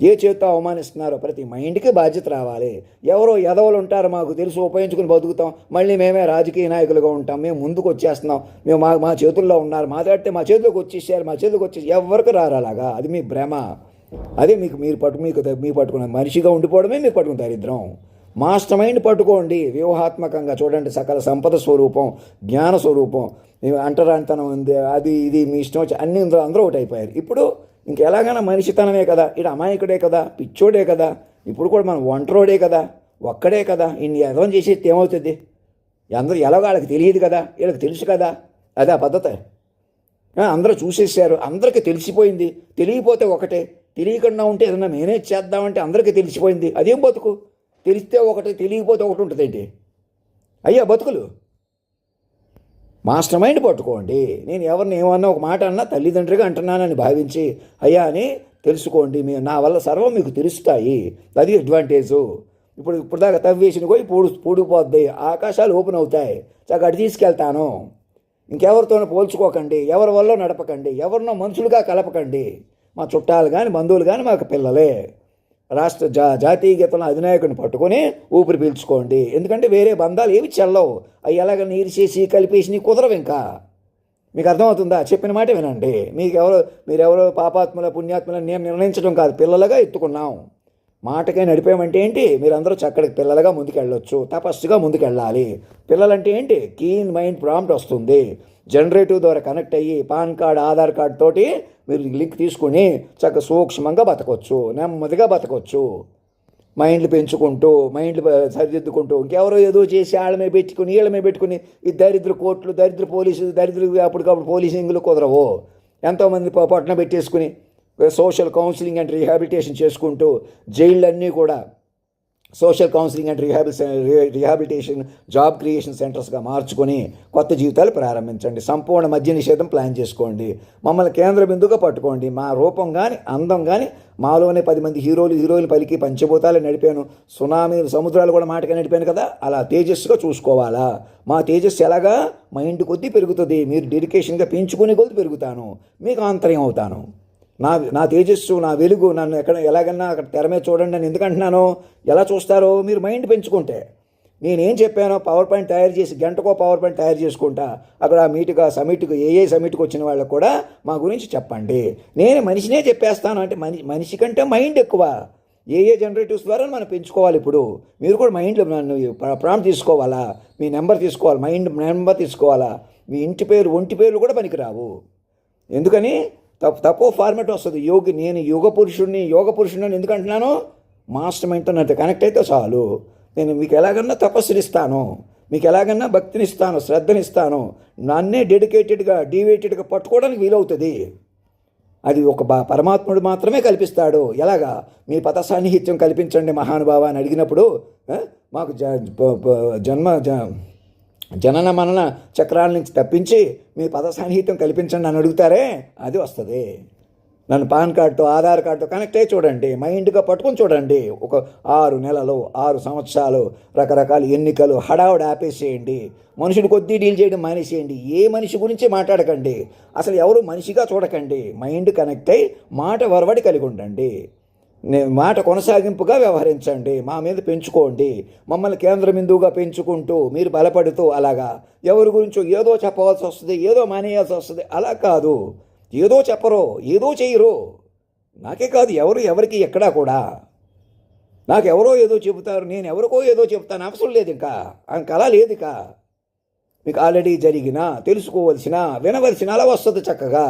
ఏ చేత్తో అవమానిస్తున్నారో ప్రతి మైండ్కి బాధ్యత రావాలి. ఎవరో ఎదవలు ఉంటారు, మాకు తెలుసు, ఉపయోగించుకుని బతుకుతాం, మళ్ళీ మేమే రాజకీయ నాయకులుగా ఉంటాం, మేము ముందుకు వచ్చేస్తున్నాం, మేము మా చేతుల్లో ఉన్నారు, మాట్లాడితే మా చేతిలోకి వచ్చేసారు, మా చేతిలోకి వచ్చేసి ఎవరికి రారు అలాగా. అది మీ భ్రమ. అదే మీరు పట్టుకున్న మనిషిగా ఉండిపోవడమే మీకు పట్టుకున్న దరిద్రం. మాస్టర్ మైండ్ పట్టుకోండి. వ్యూహాత్మకంగా చూడండి. సకల సంపద స్వరూపం, జ్ఞాన స్వరూపం. అంటరానితనం ఉంది, అది ఇది మీ ఇష్టం వచ్చి అన్ని అందరూ ఒకటి అయిపోయారు. ఇప్పుడు ఇంకెలాగైనా మనిషితనమే కదా, ఇటు అమాయకుడే కదా, పిచ్చోడే కదా, ఇప్పుడు కూడా మనం ఒంటరోడే కదా, ఒక్కడే కదా, ఇన్ని ఎదవం చేసేది ఏమవుతుంది? అందరూ ఎలాగో వాళ్ళకి తెలియదు కదా, వీళ్ళకి తెలుసు కదా. అదే ఆ పద్ధతి. అందరూ చూసేసారు, అందరికీ తెలిసిపోయింది. తెలియపోతే ఒకటే, తెలియకుండా ఉంటే ఏదన్నా మేనేజ్ చేద్దామంటే అందరికీ తెలిసిపోయింది. అదేం బతుకు? తెలిస్తే ఒకటి, తెలియకపోతే ఒకటి ఉంటుంది ఏంటి? అయ్యా బతుకులు. మాస్టర్ మైండ్ పట్టుకోండి. నేను ఎవరిని ఏమన్నా ఒక మాట అన్నా తల్లిదండ్రిగా అంటున్నానని భావించి అయ్యా అని తెలుసుకోండి. నా వల్ల సర్వం మీకు తెలుస్తాయి. అది అడ్వాంటేజు. ఇప్పుడు దాకా తవ్వేసిన పోయి పూడిపోద్ది, ఆకాశాలు ఓపెన్ అవుతాయి. చక్కగా అటు తీసుకెళ్తాను. ఇంకెవరితోనూ పోల్చుకోకండి, ఎవరి వల్ల నడపకండి, ఎవరినో మనుషులుగా కలపకండి. మా చుట్టాలు కానీ బంధువులు కానీ మాకు పిల్లలే. రాష్ట్ర జాతీయ గీతంలో అధినాయకుడిని పట్టుకొని ఊపిరి పీల్చుకోండి. ఎందుకంటే వేరే బంధాలు ఏవి చెల్లవు. అవి ఎలాగ నీరు చేసి కలిపేసి కుదరవు. ఇంకా మీకు అర్థమవుతుందా? చెప్పిన మాట వినండి. మీరెవరో పాపాత్ముల పుణ్యాత్ముల నేను నిర్ణయించడం కాదు, పిల్లలుగా ఎత్తుకున్నాం. మాటకే నడిపామంటే ఏంటి? మీరందరూ చక్కటి పిల్లలుగా ముందుకెళ్ళొచ్చు, తపస్సుగా ముందుకెళ్ళాలి. పిల్లలంటే ఏంటి? కీన్ మైండ్ ప్రాంప్ట్ వస్తుంది. జనరేటివ్ ద్వారా కనెక్ట్ అయ్యి పాన్ కార్డ్, ఆధార్ కార్డ్ తోటి మీరు లింక్ తీసుకుని చక్కగా సూక్ష్మంగా బతకొచ్చు, నెమ్మదిగా బతకొచ్చు. మైండ్లు పెంచుకుంటూ, మైండ్లు సరిదిద్దుకుంటూ, ఇంకెవరో ఏదో చేసి వాళ్ళమే పెట్టుకుని వీళ్ళమే పెట్టుకుని ఈ దరిద్ర కోర్టులు, దరిద్ర పోలీసులు, అప్పటికప్పుడు పోలీసింగ్లు కుదరవు. ఎంతోమంది పట్టణ పెట్టేసుకుని సోషల్ కౌన్సిలింగ్ అండ్ రీహాబిలిటేషన్ చేసుకుంటూ జైళ్ళన్నీ కూడా social counselling and rehabilitation job creation సెంటర్స్గా మార్చుకొని కొత్త జీవితాలు ప్రారంభించండి. సంపూర్ణ మద్య నిషేధం ప్లాన్ చేసుకోండి. మమ్మల్ని కేంద్ర బిందుగా పట్టుకోండి. మా రూపం కానీ అందం కానీ మాలోనే 10 మంది హీరోయిన్లు పలికి పంచభూతాలు నడిపాను, సునామీ సముద్రాలు కూడా మాటగా నడిపాను కదా, అలా తేజస్సుగా చూసుకోవాలా? మా తేజస్సు ఎలాగా? మైండ్ కొద్దీ పెరుగుతుంది. మీరు డెడికేషన్గా పెంచుకునే కొద్దీ పెరుగుతాను, మీకు ఆంతర్యం అవుతాను. నా తేజస్సు, నా వెలుగు, నన్ను ఎలాగన్నా అక్కడ తెర మీద చూడండి అని ఎందుకంటున్నాను? ఎలా చూస్తారో మీరు మైండ్ పెంచుకుంటే. నేనేం చెప్పానో పవర్ పాయింట్ తయారు చేసి గంటకో పవర్ పాయింట్ తయారు చేసుకుంటా. అక్కడ సమిట్కి ఏ సమిట్కి వచ్చిన వాళ్ళకు కూడా మా గురించి చెప్పండి. నేను మనిషినే చెప్పేస్తాను అంటే మనిషి కంటే మైండ్ ఎక్కువ. జనరేటివ్స్ ద్వారా మనం పెంచుకోవాలి. ఇప్పుడు మీరు కూడా మైండ్లో నన్ను ప్రాంప్ట్ తీసుకోవాలా? మీ నెంబర్ తీసుకోవాలి, మైండ్ నెంబర్ తీసుకోవాలా? మీ ఇంటి పేరు, ఒంటి పేర్లు కూడా పనికిరావు. ఎందుకని? తక్కువ ఫార్మేట్ వస్తుంది. నేను యోగ పురుషుడిని ఎందుకు అంటున్నాను? మాస్టర్ మైండ్తో నాతో కనెక్ట్ అయితే చాలు. నేను మీకు ఎలాగన్నా తపస్సునిస్తాను, మీకు ఎలాగన్నా భక్తినిస్తాను, శ్రద్ధనిస్తాను. నన్నే డివేటెడ్గా పట్టుకోవడానికి వీలవుతుంది. అది ఒక పరమాత్ముడు మాత్రమే కల్పిస్తాడు. ఎలాగా? మీ పద సాన్నిహిత్యం కల్పించండి మహానుభావ అని అడిగినప్పుడు మాకు జనన మనన చక్రాల నుంచి తప్పించి మీ పద సాన్నిహిత్యం కల్పించండి అని అడుగుతారే, అది వస్తుంది. నన్ను పాన్ కార్డుతో, ఆధార్ కార్డుతో కనెక్ట్ అయ్యి చూడండి, మైండ్గా పట్టుకొని చూడండి. ఒక 6 నెలలు, 6 సంవత్సరాలు రకరకాల ఎన్నికలు హడావుడి ఆపేసేయండి. మనుషులు కొద్దీ డీల్ చేయడం మానేసేయండి. ఏ మనిషి గురించి మాట్లాడకండి. అసలు ఎవరు మనిషిగా చూడకండి. మైండ్ కనెక్ట్ అయ్యి మాట వరవడి కలిగి ఉండండి. మాట కొనసాగింపుగా వ్యవహరించండి. మా మీద పెంచుకోండి. మమ్మల్ని కేంద్ర బిందువుగా పెంచుకుంటూ మీరు బలపడుతూ అలాగా ఎవరి గురించో ఏదో చెప్పవలసి వస్తుంది, ఏదో మానేయాల్సి వస్తుంది. అలా కాదు. ఏదో చెప్పరు, ఏదో చేయరు. నాకే కాదు, ఎవరికి ఎక్కడా కూడా నాకెవరో ఏదో చెబుతారు, నేను ఎవరికో ఏదో చెప్తాను. అవసరం లేదు. ఇంకా అలా లేదు. ఇక మీకు ఆల్రెడీ జరిగిన, తెలుసుకోవలసిన, వినవలసిన అలా వస్తుంది చక్కగా.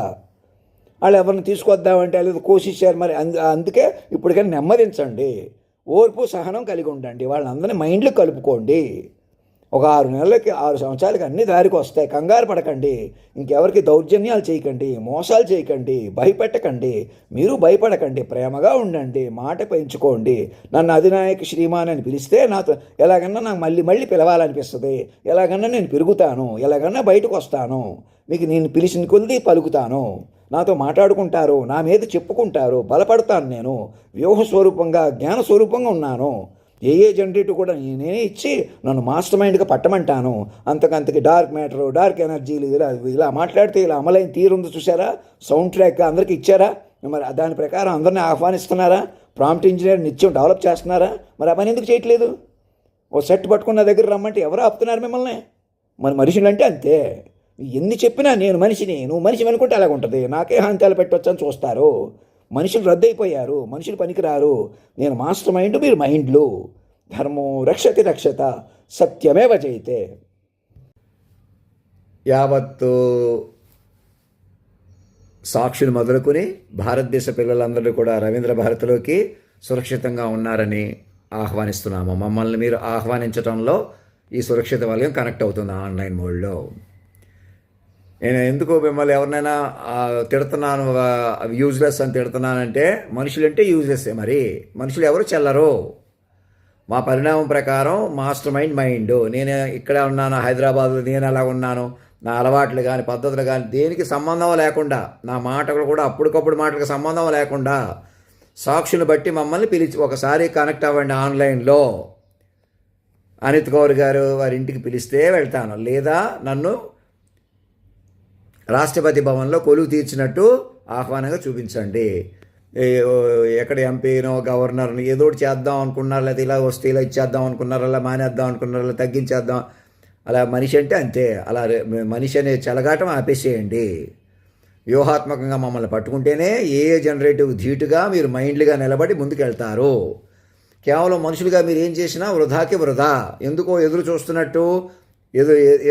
వాళ్ళు ఎవరిని తీసుకొద్దామంటే లేదు కోషించారు. మరి అందుకే ఇప్పటికైనా నెమ్మదించండి, ఓర్పు సహనం కలిగి ఉండండి. వాళ్ళందరినీ మైండ్లో కలుపుకోండి. ఒక 6 నెలలకి 6 సంవత్సరాలకి అన్ని దారికి వస్తాయి. కంగారు పడకండి. ఇంకెవరికి దౌర్జన్యాలు చేయకండి, మోసాలు చేయకండి, భయపెట్టకండి. మీరు భయపడకండి, ప్రేమగా ఉండండి, మాట పెంచుకోండి. నన్ను అధినాయక శ్రీమాన్ అని పిలిస్తే నాతో ఎలాగన్నా నాకు మళ్ళీ పిలవాలనిపిస్తుంది. ఎలాగన్నా నేను పెరుగుతాను, ఎలాగన్నా బయటకు వస్తాను. మీకు నేను పిలిచిన కొద్దీ పలుకుతాను. నాతో మాట్లాడుకుంటారు, నా మీద చెప్పుకుంటారు, బలపడతాను. నేను వ్యూహ స్వరూపంగా, జ్ఞాన స్వరూపంగా ఉన్నాను. జనరేటివ్ కూడా నేనే ఇచ్చి నన్ను మాస్టర్ మైండ్గా పట్టమంటాను. అంతకంతకి డార్క్ మ్యాటర్, డార్క్ ఎనర్జీలు ఇలా మాట్లాడితే ఇలా అమలైన తీరుంది చూసారా? సౌండ్ ట్రాక్ అందరికీ ఇచ్చారా? మరి దాని ప్రకారం అందరినీ ఆహ్వానిస్తున్నారా? ప్రాంప్ట్ ఇంజనీర్ నిత్యం డెవలప్ చేస్తున్నారా? మరి ఆ పని ఎందుకు చేయట్లేదు? ఓ సెట్ పట్టుకున్న దగ్గర రమ్మంటే ఎవరు ఆపుతున్నారు మిమ్మల్ని? మరి మనుషులు అంటే అంతే. ఎన్ని చెప్పినా నేను మనిషిని, నువ్వు మనిషి అనుకుంటే అలాగ ఉంటుంది. నాకే హాంతాలు పెట్టవచ్చు అని చూస్తారు. మనుషులు రద్దయిపోయారు, మనుషులు పనికిరారు. నేను మాస్టర్ మైండ్, మీరు మైండ్లు. ధర్మో రక్షత సత్యమేవ జయతే. యావత్తు సాక్షులు మొదలుకొని భారతదేశ పిల్లలందరూ కూడా రవీంద్ర భారతిలోకి సురక్షితంగా ఉన్నారని ఆహ్వానిస్తున్నాము. మమ్మల్ని మీరు ఆహ్వానించడంలో ఈ సురక్షిత వలయం కనెక్ట్ అవుతుంది ఆన్లైన్ మోడ్లో. నేను ఎందుకు మిమ్మల్ని ఎవరినైనా తిడుతున్నాను, యూజ్లెస్ అని తిడుతున్నానంటే మనుషులంటే యూజ్లెస్సే. మరి మనుషులు ఎవరు చెల్లరు. మా పరిణామం ప్రకారం మాస్టర్ మైండ్. నేను ఇక్కడ ఉన్నాను హైదరాబాద్లో, నేను అలా ఉన్నాను. నా అలవాట్లు కానీ పద్ధతులు కానీ దేనికి సంబంధం లేకుండా, నా మాటలు కూడా అప్పటికప్పుడు మాటలకు సంబంధం లేకుండా సాక్షులు బట్టి మమ్మల్ని పిలిచి ఒకసారి కనెక్ట్ అవ్వండి ఆన్లైన్లో. అనిత్ కౌర్ గారు వారి ఇంటికి పిలిస్తే వెళ్తాను, లేదా నన్ను రాష్ట్రపతి భవన్లో కొలువు తీర్చినట్టు ఆహ్వానంగా చూపించండి. ఎక్కడ ఎంపీనో గవర్నర్ని ఏదో ఒకటి చేద్దాం అనుకున్నారు, లేదా ఇలా వస్తే ఇలా ఇచ్చేద్దాం అనుకున్నారు, అలా మానేద్దాం అనుకున్నారు, అలా తగ్గించేద్దాం. అలా మనిషి అంటే అంతే. అలా మనిషి అనే చెలగాటం ఆపేసేయండి. వ్యూహాత్మకంగా మమ్మల్ని పట్టుకుంటేనే జనరేటివ్ ధీటుగా మీరు మైండ్లుగా నిలబడి ముందుకెళ్తారు. కేవలం మనుషులుగా మీరు ఏం చేసినా వృధాకి వృధా. ఎందుకో ఎదురు చూస్తున్నట్టు,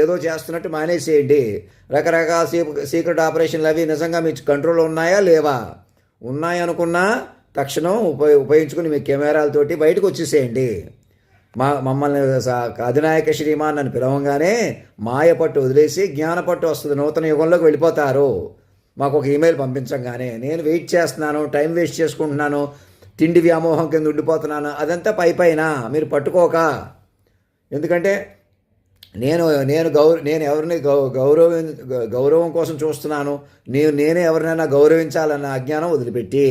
ఏదో చేస్తున్నట్టు మానేసేయండి. రకరకాల సీక్రెట్ ఆపరేషన్లు అవి నిజంగా మీ కంట్రోల్లో ఉన్నాయా లేవా? ఉన్నాయనుకున్నా తక్షణం ఉపయోగించుకుని మీ కెమెరాలతోటి బయటకు వచ్చేసేయండి. మమ్మల్ని అధినాయక శ్రీమాన్ అని పిలవంగానే మాయపట్టు వదిలేసి జ్ఞానపట్టు వస్తుంది. నూతన యుగంలోకి వెళ్ళిపోతారు. మాకు ఒక ఈమెయిల్ పంపించంగానే నేను వెయిట్ చేస్తున్నాను, టైం వేస్ట్ చేసుకుంటున్నాను, తిండి వ్యామోహం కింద ఉండిపోతున్నాను, అదంతా పైన మీరు పట్టుకోక. ఎందుకంటే నేను నేను నేను ఎవరిని గౌరవం కోసం చూస్తున్నాను, నేనే ఎవరినైనా గౌరవించాలన్న అజ్ఞానం వదిలిపెట్టి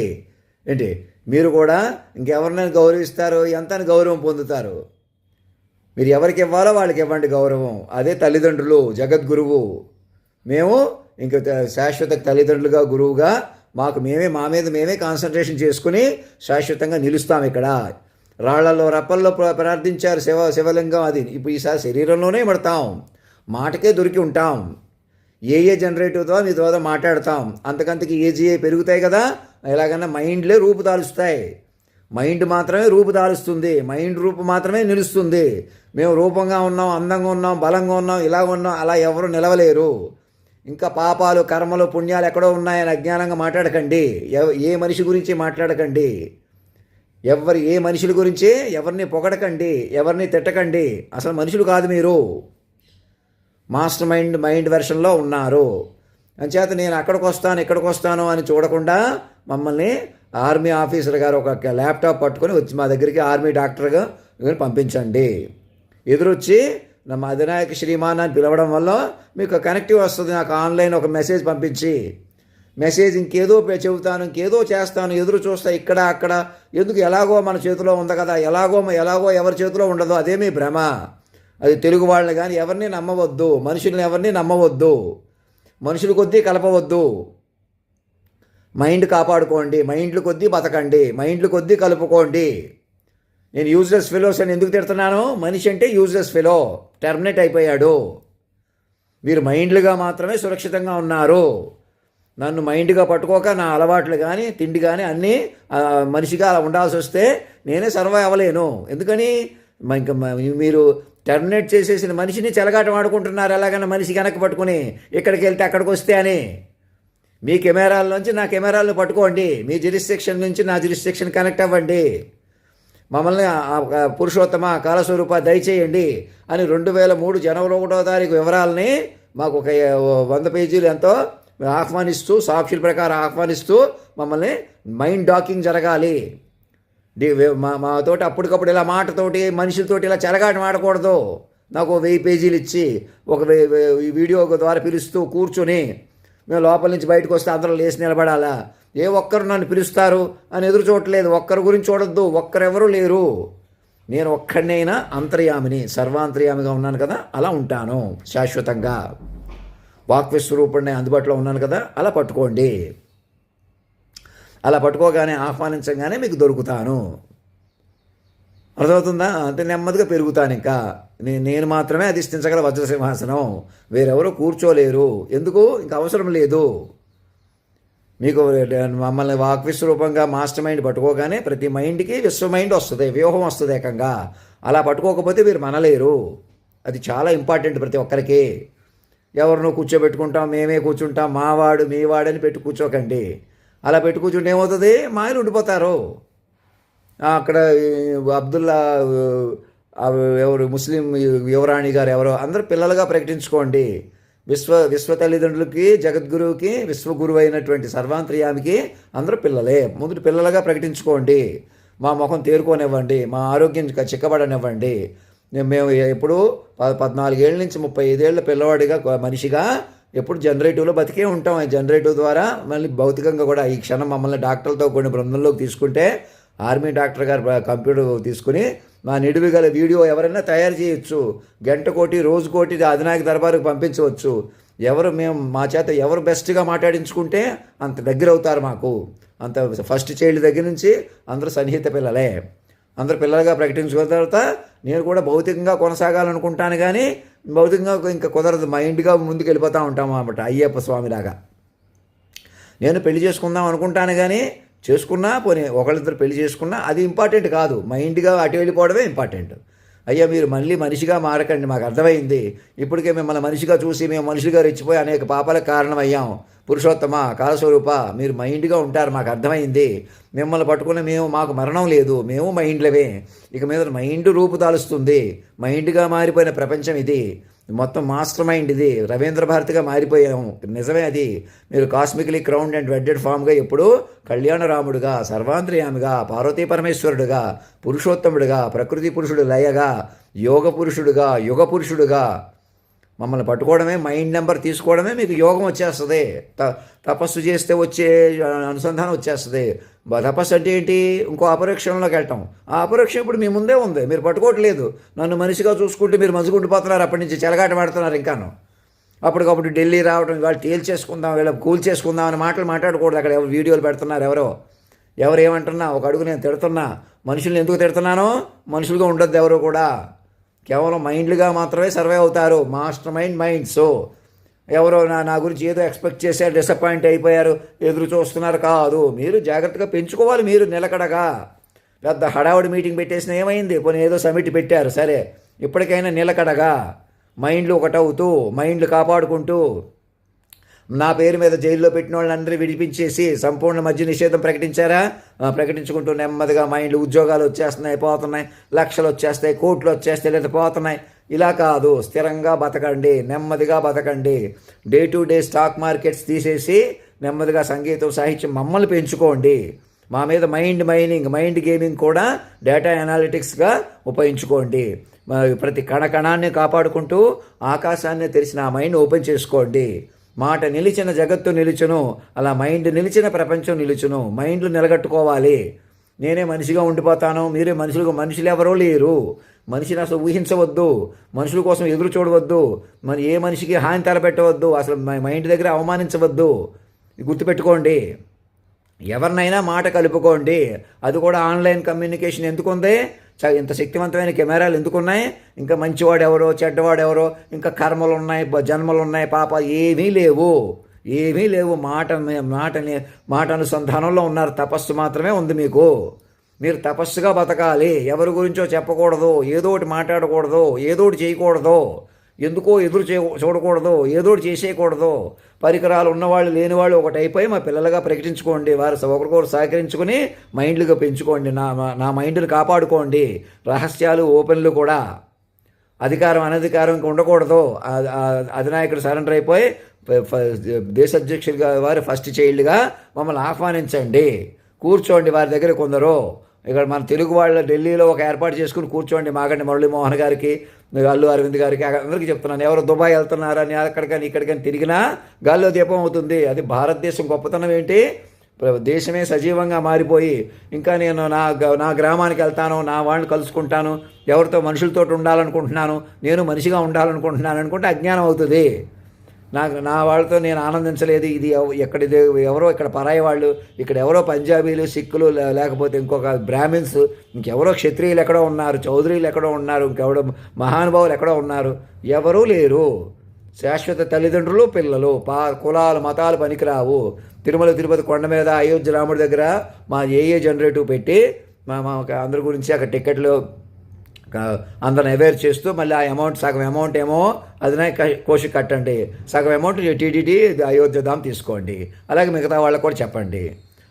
ఏంటి మీరు కూడా ఇంకెవరినైనా గౌరవిస్తారు, ఎంత గౌరవం పొందుతారు. మీరు ఎవరికి ఇవ్వాలో వాళ్ళకి ఇవ్వండి గౌరవం. అదే తల్లిదండ్రులు, జగద్గురువు. మేము ఇంక శాశ్వత తల్లిదండ్రులుగా, గురువుగా మా మీద మేమే కాన్సన్ట్రేషన్ చేసుకుని శాశ్వతంగా నిలుస్తాం. ఇక్కడ రాళ్లలో రప్పల్లో ప్రార్థించారు శివలింగం, అది ఇప్పుడు ఈసారి శరీరంలోనే పడతాం, మాటకే దొరికి ఉంటాం. ఏ జనరేటివ్తో మీ ద్వారా మాట్లాడతాం, అంతకంతకి ఏజీఏ పెరుగుతాయి కదా. ఎలాగన్నా మైండ్లే రూపుదాలుస్తాయి, మైండ్ మాత్రమే రూపుదాలుస్తుంది, మైండ్ రూపు మాత్రమే నిలుస్తుంది. మేము రూపంగా ఉన్నాం, అందంగా ఉన్నాం, బలంగా ఉన్నాం, ఇలా ఉన్నాం, అలా ఎవరు నిలవలేరు. ఇంకా పాపాలు, కర్మలు, పుణ్యాలు ఎక్కడో ఉన్నాయని అజ్ఞానంగా మాట్లాడకండి. ఏ మనిషి గురించి మాట్లాడకండి, ఏ మనుషుల గురించి ఎవరిని పొగడకండి, ఎవరిని తిట్టకండి. అసలు మనుషులు కాదు మీరు, మాస్టర్ మైండ్ వెర్షన్లో ఉన్నారు. అంచేత నేను ఇక్కడికి వస్తాను అని చూడకుండా మమ్మల్ని ఆర్మీ ఆఫీసర్ గారు ఒక ల్యాప్టాప్ పట్టుకొని వచ్చి మా దగ్గరికి ఆర్మీ డాక్టర్గా పంపించండి. ఎదురొచ్చి మా అధినాయక శ్రీమాన్ అని పిలవడం వల్ల మీకు కనెక్టివ్ వస్తుంది. నాకు ఆన్లైన్ ఒక మెసేజ్ పంపించి, మెసేజ్ ఇంకేదో చెబుతాను, ఇంకేదో చేస్తాను, ఎదురు చూస్తా ఇక్కడ అక్కడ. ఎందుకు? ఎలాగో మన చేతిలో ఉంది కదా, ఎలాగో ఎవరి చేతిలో ఉండదు, అదేమీ భ్రమ. అది తెలుగు వాళ్ళని కానీ ఎవరిని నమ్మవద్దు, మనుషుల్ని ఎవరిని నమ్మవద్దు, మనుషుల కొద్దీ కలపవద్దు. మైండ్ కాపాడుకోండి, మైండ్లు కొద్దీ బతకండి, మైండ్లు కొద్దీ కలుపుకోండి. నేను యూజ్లెస్ ఫెలోస్ అని ఎందుకు తిడుతున్నాను? మనిషి అంటే యూజ్లెస్ ఫెలో, టెర్మినేట్ అయిపోయాడు. మీరు మైండ్లుగా మాత్రమే సురక్షితంగా ఉన్నారు. నన్ను మైండ్గా పట్టుకోక నా అలవాట్లు కానీ తిండి కానీ అన్నీ మనిషిగా అలా ఉండాల్సి వస్తే నేనే సర్వైవ్ అవ్వలేను. ఎందుకని? ఇంకా మీరు టెర్మినేట్ చేసేసిన మనిషిని చెలగాటం ఆడుకుంటున్నారు. ఎలాగైనా మనిషి వెనక్కి పట్టుకుని ఇక్కడికి వెళ్తే అక్కడికి వస్తే అని. మీ కెమెరాల నుంచి నా కెమెరాలను పట్టుకోండి, మీ జిరిస్ట్రిక్షన్ నుంచి నా జిరిస్ట్రిక్షన్ కనెక్ట్ అవ్వండి, మమ్మల్ని పురుషోత్తమ కాలస్వరూప దయచేయండి అని 2003 జనవరి 1వ తారీఖు వివరాలని మాకు ఒక 100 పేజీలు ఎంతో ఆహ్వానిస్తూ, సాక్షుల ప్రకారం ఆహ్వానిస్తూ మమ్మల్ని మైండ్ డాకింగ్ జరగాలి. మాతోటి అప్పటికప్పుడు ఇలా మాటతోటి మనుషులతోటి ఇలా చెలగాటం ఆడకూడదు. నాకు 1000 పేజీలు ఇచ్చి ఒక వీడియో ద్వారా పిలుస్తూ కూర్చొని మేము లోపల నుంచి బయటకు వస్తే అందరూ లేచి నిలబడాలా? ఏ ఒక్కరు నన్ను పిలుస్తారు అని ఎదురు చూడట్లేదు. ఒక్కరి గురించి చూడొద్దు, ఒక్కరెవరూ లేరు. నేను ఒక్కడినైనా అంతర్యామిని, సర్వాంతర్యామిగా ఉన్నాను కదా, అలా ఉంటాను శాశ్వతంగా. వాక్విస్వరూపుడిని అందుబాటులో ఉన్నాను కదా, అలా పట్టుకోండి. అలా పట్టుకోగానే, ఆహ్వానించగానే మీకు దొరుకుతాను. అర్థమవుతుందా? అంతే నెమ్మదిగా పెరుగుతాను. ఇంకా నేను మాత్రమే అధిష్ఠించగల వజ్రసింహాసనం, వేరెవరూ కూర్చోలేరు. ఎందుకు? ఇంకా అవసరం లేదు. మీకు మమ్మల్ని వాక్విస్వరూపంగా మాస్టర్ మైండ్ పట్టుకోగానే ప్రతి మైండ్కి విశ్వ మైండ్ వస్తుంది, వ్యూహం వస్తుంది ఏకంగా. అలా పట్టుకోకపోతే మీరు మనలేరు. అది చాలా ఇంపార్టెంట్ ప్రతి ఒక్కరికి. ఎవరినో కూర్చోబెట్టుకుంటాం, మేమే కూర్చుంటాం, మావాడు మీవాడని పెట్టి కూర్చోకండి. అలా పెట్టి కూర్చుంటే ఏమవుతుంది? మాయలు ఉండిపోతారు. అక్కడ అబ్దుల్లా ఎవరు ముస్లిం యువరాణి గారు ఎవరో అందరూ పిల్లలుగా ప్రకటించుకోండి. విశ్వ తల్లిదండ్రులకి, జగద్గురువుకి, విశ్వగురువు అయినటువంటి సర్వాంతర్యామికి అందరూ పిల్లలే. ముందు పిల్లలుగా ప్రకటించుకోండి. మా ముఖం తేరుకోనివ్వండి, మా ఆరోగ్యం చిక్కబడనివ్వండి. మేము ఎప్పుడు 14 ఏళ్ళ నుంచి 35 ఏళ్ళ పిల్లవాడిగా, మనిషిగా ఎప్పుడు జనరేటివ్లో బతికే ఉంటాం. ఈ జనరేటివ్ ద్వారా మళ్ళీ భౌతికంగా కూడా ఈ క్షణం మమ్మల్ని డాక్టర్లతో కొన్ని బృందంలోకి తీసుకుంటే, ఆర్మీ డాక్టర్ గారు కంప్యూటర్ తీసుకుని మా నిడివి గల వీడియో ఎవరైనా తయారు చేయొచ్చు. గంటకోటి, రోజుకోటి అధినాయక దర్బారుకు పంపించవచ్చు. మా చేత ఎవరు బెస్ట్గా మాట్లాడించుకుంటే అంత దగ్గర అవుతారు మాకు. అంత ఫస్ట్ చైల్డ్ దగ్గర నుంచి అందరూ సన్నిహిత పిల్లలే. అందరు పిల్లలుగా ప్రకటించుకున్న తర్వాత నేను కూడా భౌతికంగా కొనసాగాలనుకుంటాను, కానీ భౌతికంగా ఇంకా కుదరదు. మైండ్గా ముందుకు వెళ్ళిపోతూ ఉంటాము అన్నమాట. అయ్యప్ప స్వామిలాగా నేను పెళ్లి చేసుకుందాం అనుకుంటాను, కానీ చేసుకున్నా పోనీ ఒకళ్ళిద్దరు పెళ్లి చేసుకున్నా అది ఇంపార్టెంట్ కాదు. మైండ్గా అటు వెళ్ళిపోవడమే ఇంపార్టెంట్. అయ్యా మీరు మళ్ళీ మనిషిగా మారకండి, మాకు అర్థమైంది. ఇప్పటికే మిమ్మల్ని మనిషిగా చూసి మేము మనుషులుగా రెచ్చిపోయి అనేక పాపాలకు కారణమయ్యాం. పురుషోత్తమ కాలస్వరూప మీరు మైండ్గా ఉంటారు, మాకు అర్థమైంది. మిమ్మల్ని పట్టుకుని మాకు మరణం లేదు, మేము మైండ్లవే. ఇక మీద మైండ్ రూపుదాలుస్తుంది. మైండ్గా మారిపోయిన ప్రపంచం ఇది. మొత్తం మాస్టర్ మైండ్ ఇది. రవీంద్ర భారతిగా మారిపోయాము. నిజమే అది. మీరు కాస్మికలీ క్రౌన్డ్ అండ్ వెడ్డెడ్ ఫామ్గా ఎప్పుడూ కళ్యాణరాముడుగా, సర్వాంతర్యామిగా, పార్వతీ పరమేశ్వరుడుగా, పురుషోత్తముడుగా, ప్రకృతి పురుషుడు లయగా, యోగ పురుషుడుగా, యుగ పురుషుడుగా మమ్మల్ని పట్టుకోవడమే, మైండ్ నెంబర్ తీసుకోవడమే మీకు యోగం వచ్చేస్తుంది. తపస్సు చేస్తే వచ్చే అనుసంధానం వచ్చేస్తుంది. తపస్సు అంటే ఏంటి? ఇంకో అపరోక్షంలోకి వెళ్ళటం. ఆ అపరోక్షం ఇప్పుడు మీ ముందే ఉంది, మీరు పట్టుకోవట్లేదు. నన్ను మనిషిగా చూసుకుంటే మీరు మసుగుండిపోతున్నారు. అప్పటి నుంచి చెలగాట మాడుతున్నారు. ఇంకాను అప్పటికప్పుడు ఢిల్లీ రావడం, వాళ్ళు తేల్చేసుకుందాం, వీళ్ళ కూల్ చేసుకుందాం అని మాటలు మాట్లాడకూడదు. అక్కడ వీడియోలు పెడుతున్నారు ఎవరు ఏమంటున్నా, ఒక అడుగు నేను తిడుతున్నా. మనుషుల్ని ఎందుకు తిడుతున్నానో, మనుషులుగా ఉండొద్దు ఎవరు కూడా. కేవలం మైండ్లుగా మాత్రమే సర్వే అవుతారు. Master minds. ఎవరో నా గురించి ఏదో ఎక్స్పెక్ట్ చేశారు, డిసప్పాయింట్ అయిపోయారు, ఎదురు చూస్తున్నారు కాదు. మీరు జాగ్రత్తగా పెంచుకోవాలి. మీరు నిలకడగా. పెద్ద హడావుడి మీటింగ్ పెట్టేసిన ఏమైంది? పోనీ ఏదో సమిట్ పెట్టారు, సరే. ఇప్పటికైనా నిలకడగా మైండ్లు ఒకటవుతూ, మైండ్లు కాపాడుకుంటూ, నా పేరు మీద జైల్లో పెట్టిన వాళ్ళందరూ విడిపించేసి సంపూర్ణ మద్య నిషేధం ప్రకటించారా? ప్రకటించుకుంటూ నెమ్మదిగా మైండ్లు, ఉద్యోగాలు వచ్చేస్తున్నాయి, పోతున్నాయి, లక్షలు వచ్చేస్తాయి, కోట్లు వచ్చేస్తాయి, లేదా పోతున్నాయి. ఇలా కాదు, స్థిరంగా బతకండి, నెమ్మదిగా బతకండి. Day to day stock markets తీసేసి నెమ్మదిగా సంగీతం, సాహిత్యం మమ్మల్ని పెంచుకోండి. మా మీద మైండ్ గేమింగ్ కూడా డేటా అనాలిటిక్స్గా ఉపయోగించుకోండి. ప్రతి కణకణాన్ని కాపాడుకుంటూ ఆకాశాన్ని తెరిచిన ఆ మైండ్ ఓపెన్ చేసుకోండి. మాట నిలిచిన జగత్తు నిలుచును, అలా మైండ్ నిలిచిన ప్రపంచం నిలుచును. మైండ్లు నిలగట్టుకోవాలి. నేనే మనిషిగా ఉండిపోతాను, మీరే మనుషులు ఎవరో లేరు. మనిషిని అసలు ఊహించవద్దు, మనుషుల కోసం ఎదురు చూడవద్దు, మరి ఏ మనిషికి హాని తలపెట్టవద్దు, అసలు మైండ్ దగ్గర అవమానించవద్దు. గుర్తుపెట్టుకోండి. ఎవరినైనా మాట కలుపుకోండి. అది కూడా ఆన్లైన్ కమ్యూనికేషన్ ఎందుకుంది? ఇంత శక్తివంతమైన కెమెరాలు ఎందుకున్నాయి? ఇంకా మంచివాడెవరో, చెడ్డవాడెవరో, ఇంకా కర్మలు ఉన్నాయి, జన్మలు ఉన్నాయి, పాప ఏమీ లేవు. మాట అనుసంధానంలో ఉన్నారు. తపస్సు మాత్రమే ఉంది మీకు. మీరు తపస్సుగా బతకాలి. ఎవరి గురించో చెప్పకూడదు, ఏదోటి మాట్లాడకూడదు, ఏదోటి చేయకూడదు, ఎందుకో ఎదురు చూడకూడదు, ఏదోటి చేసేయకూడదు. పరికరాలు ఉన్నవాళ్ళు లేనివాళ్ళు ఒకటైపోయి మా పిల్లలుగా ప్రకటించుకోండి. వారు ఒకరికొకరు సహకరించుకుని మైండ్లుగా పెంచుకోండి. నా మైండ్ని కాపాడుకోండి. రహస్యాలు ఓపెన్లు కూడా. అధికారం అనధికారం ఇంకా ఉండకూడదు. అధినాయకుడు సరెండర్ అయిపోయి దేశ అధ్యక్షుడిగా వారు ఫస్ట్ చైల్డ్గా మమ్మల్ని ఆహ్వానించండి. కూర్చోండి వారి దగ్గర కొందరు. ఇక్కడ మన తెలుగు వాళ్ళ ఢిల్లీలో ఒక ఏర్పాటు చేసుకుని కూర్చోండి. మాగంటి మురళీమోహన్ గారికి, అల్లు అరవింద్ గారికి, అందరికీ చెప్తున్నాను. ఎవరు దుబాయ్ వెళ్తున్నారని అక్కడికని ఇక్కడికని తిరిగినా గాల్లో దీపం అవుతుంది. అది భారతదేశం గొప్పతనం ఏంటి? దేశమే సజీవంగా మారిపోయి, ఇంకా నేను నా గ్రామానికి వెళ్తాను, నా వాళ్ళని కలుసుకుంటాను, ఎవరితో మనుషులతో ఉండాలనుకుంటున్నాను, నేను మనిషిగా ఉండాలనుకుంటున్నాను అనుకుంటే అజ్ఞానం అవుతుంది. నా వాళ్ళతో నేను ఆనందించలేదు. ఇది ఎవరో ఇక్కడ పరాయి వాళ్ళు, ఇక్కడ ఎవరో పంజాబీలు, సిక్కులు, లేకపోతే ఇంకొక బ్రాహ్మిన్స్, ఇంకెవరో క్షత్రియులు ఎక్కడో ఉన్నారు, చౌదరీలు ఎక్కడో ఉన్నారు, ఇంకెవడో మహానుభావులు ఎక్కడో ఉన్నారు. ఎవరూ లేరు. శాశ్వత తల్లిదండ్రులు, పిల్లలు. కులాలు, మతాలు పనికిరావు. తిరుమల తిరుపతి కొండ మీద అయోధ్య రాముడి దగ్గర మా ఏఏ జనరేటివ్ పెట్టి మా అందరి గురించి అక్కడ టికెట్లు అందరిని అవేర్ చేస్తూ, మళ్ళీ ఆ అమౌంట్ సగం అమౌంట్ ఏమో అదినే కోసి కట్టండి, సగం అమౌంట్ టీటీడీ అయోధ్య ధామ్ తీసుకోండి. అలాగే మిగతా వాళ్ళకు కూడా చెప్పండి.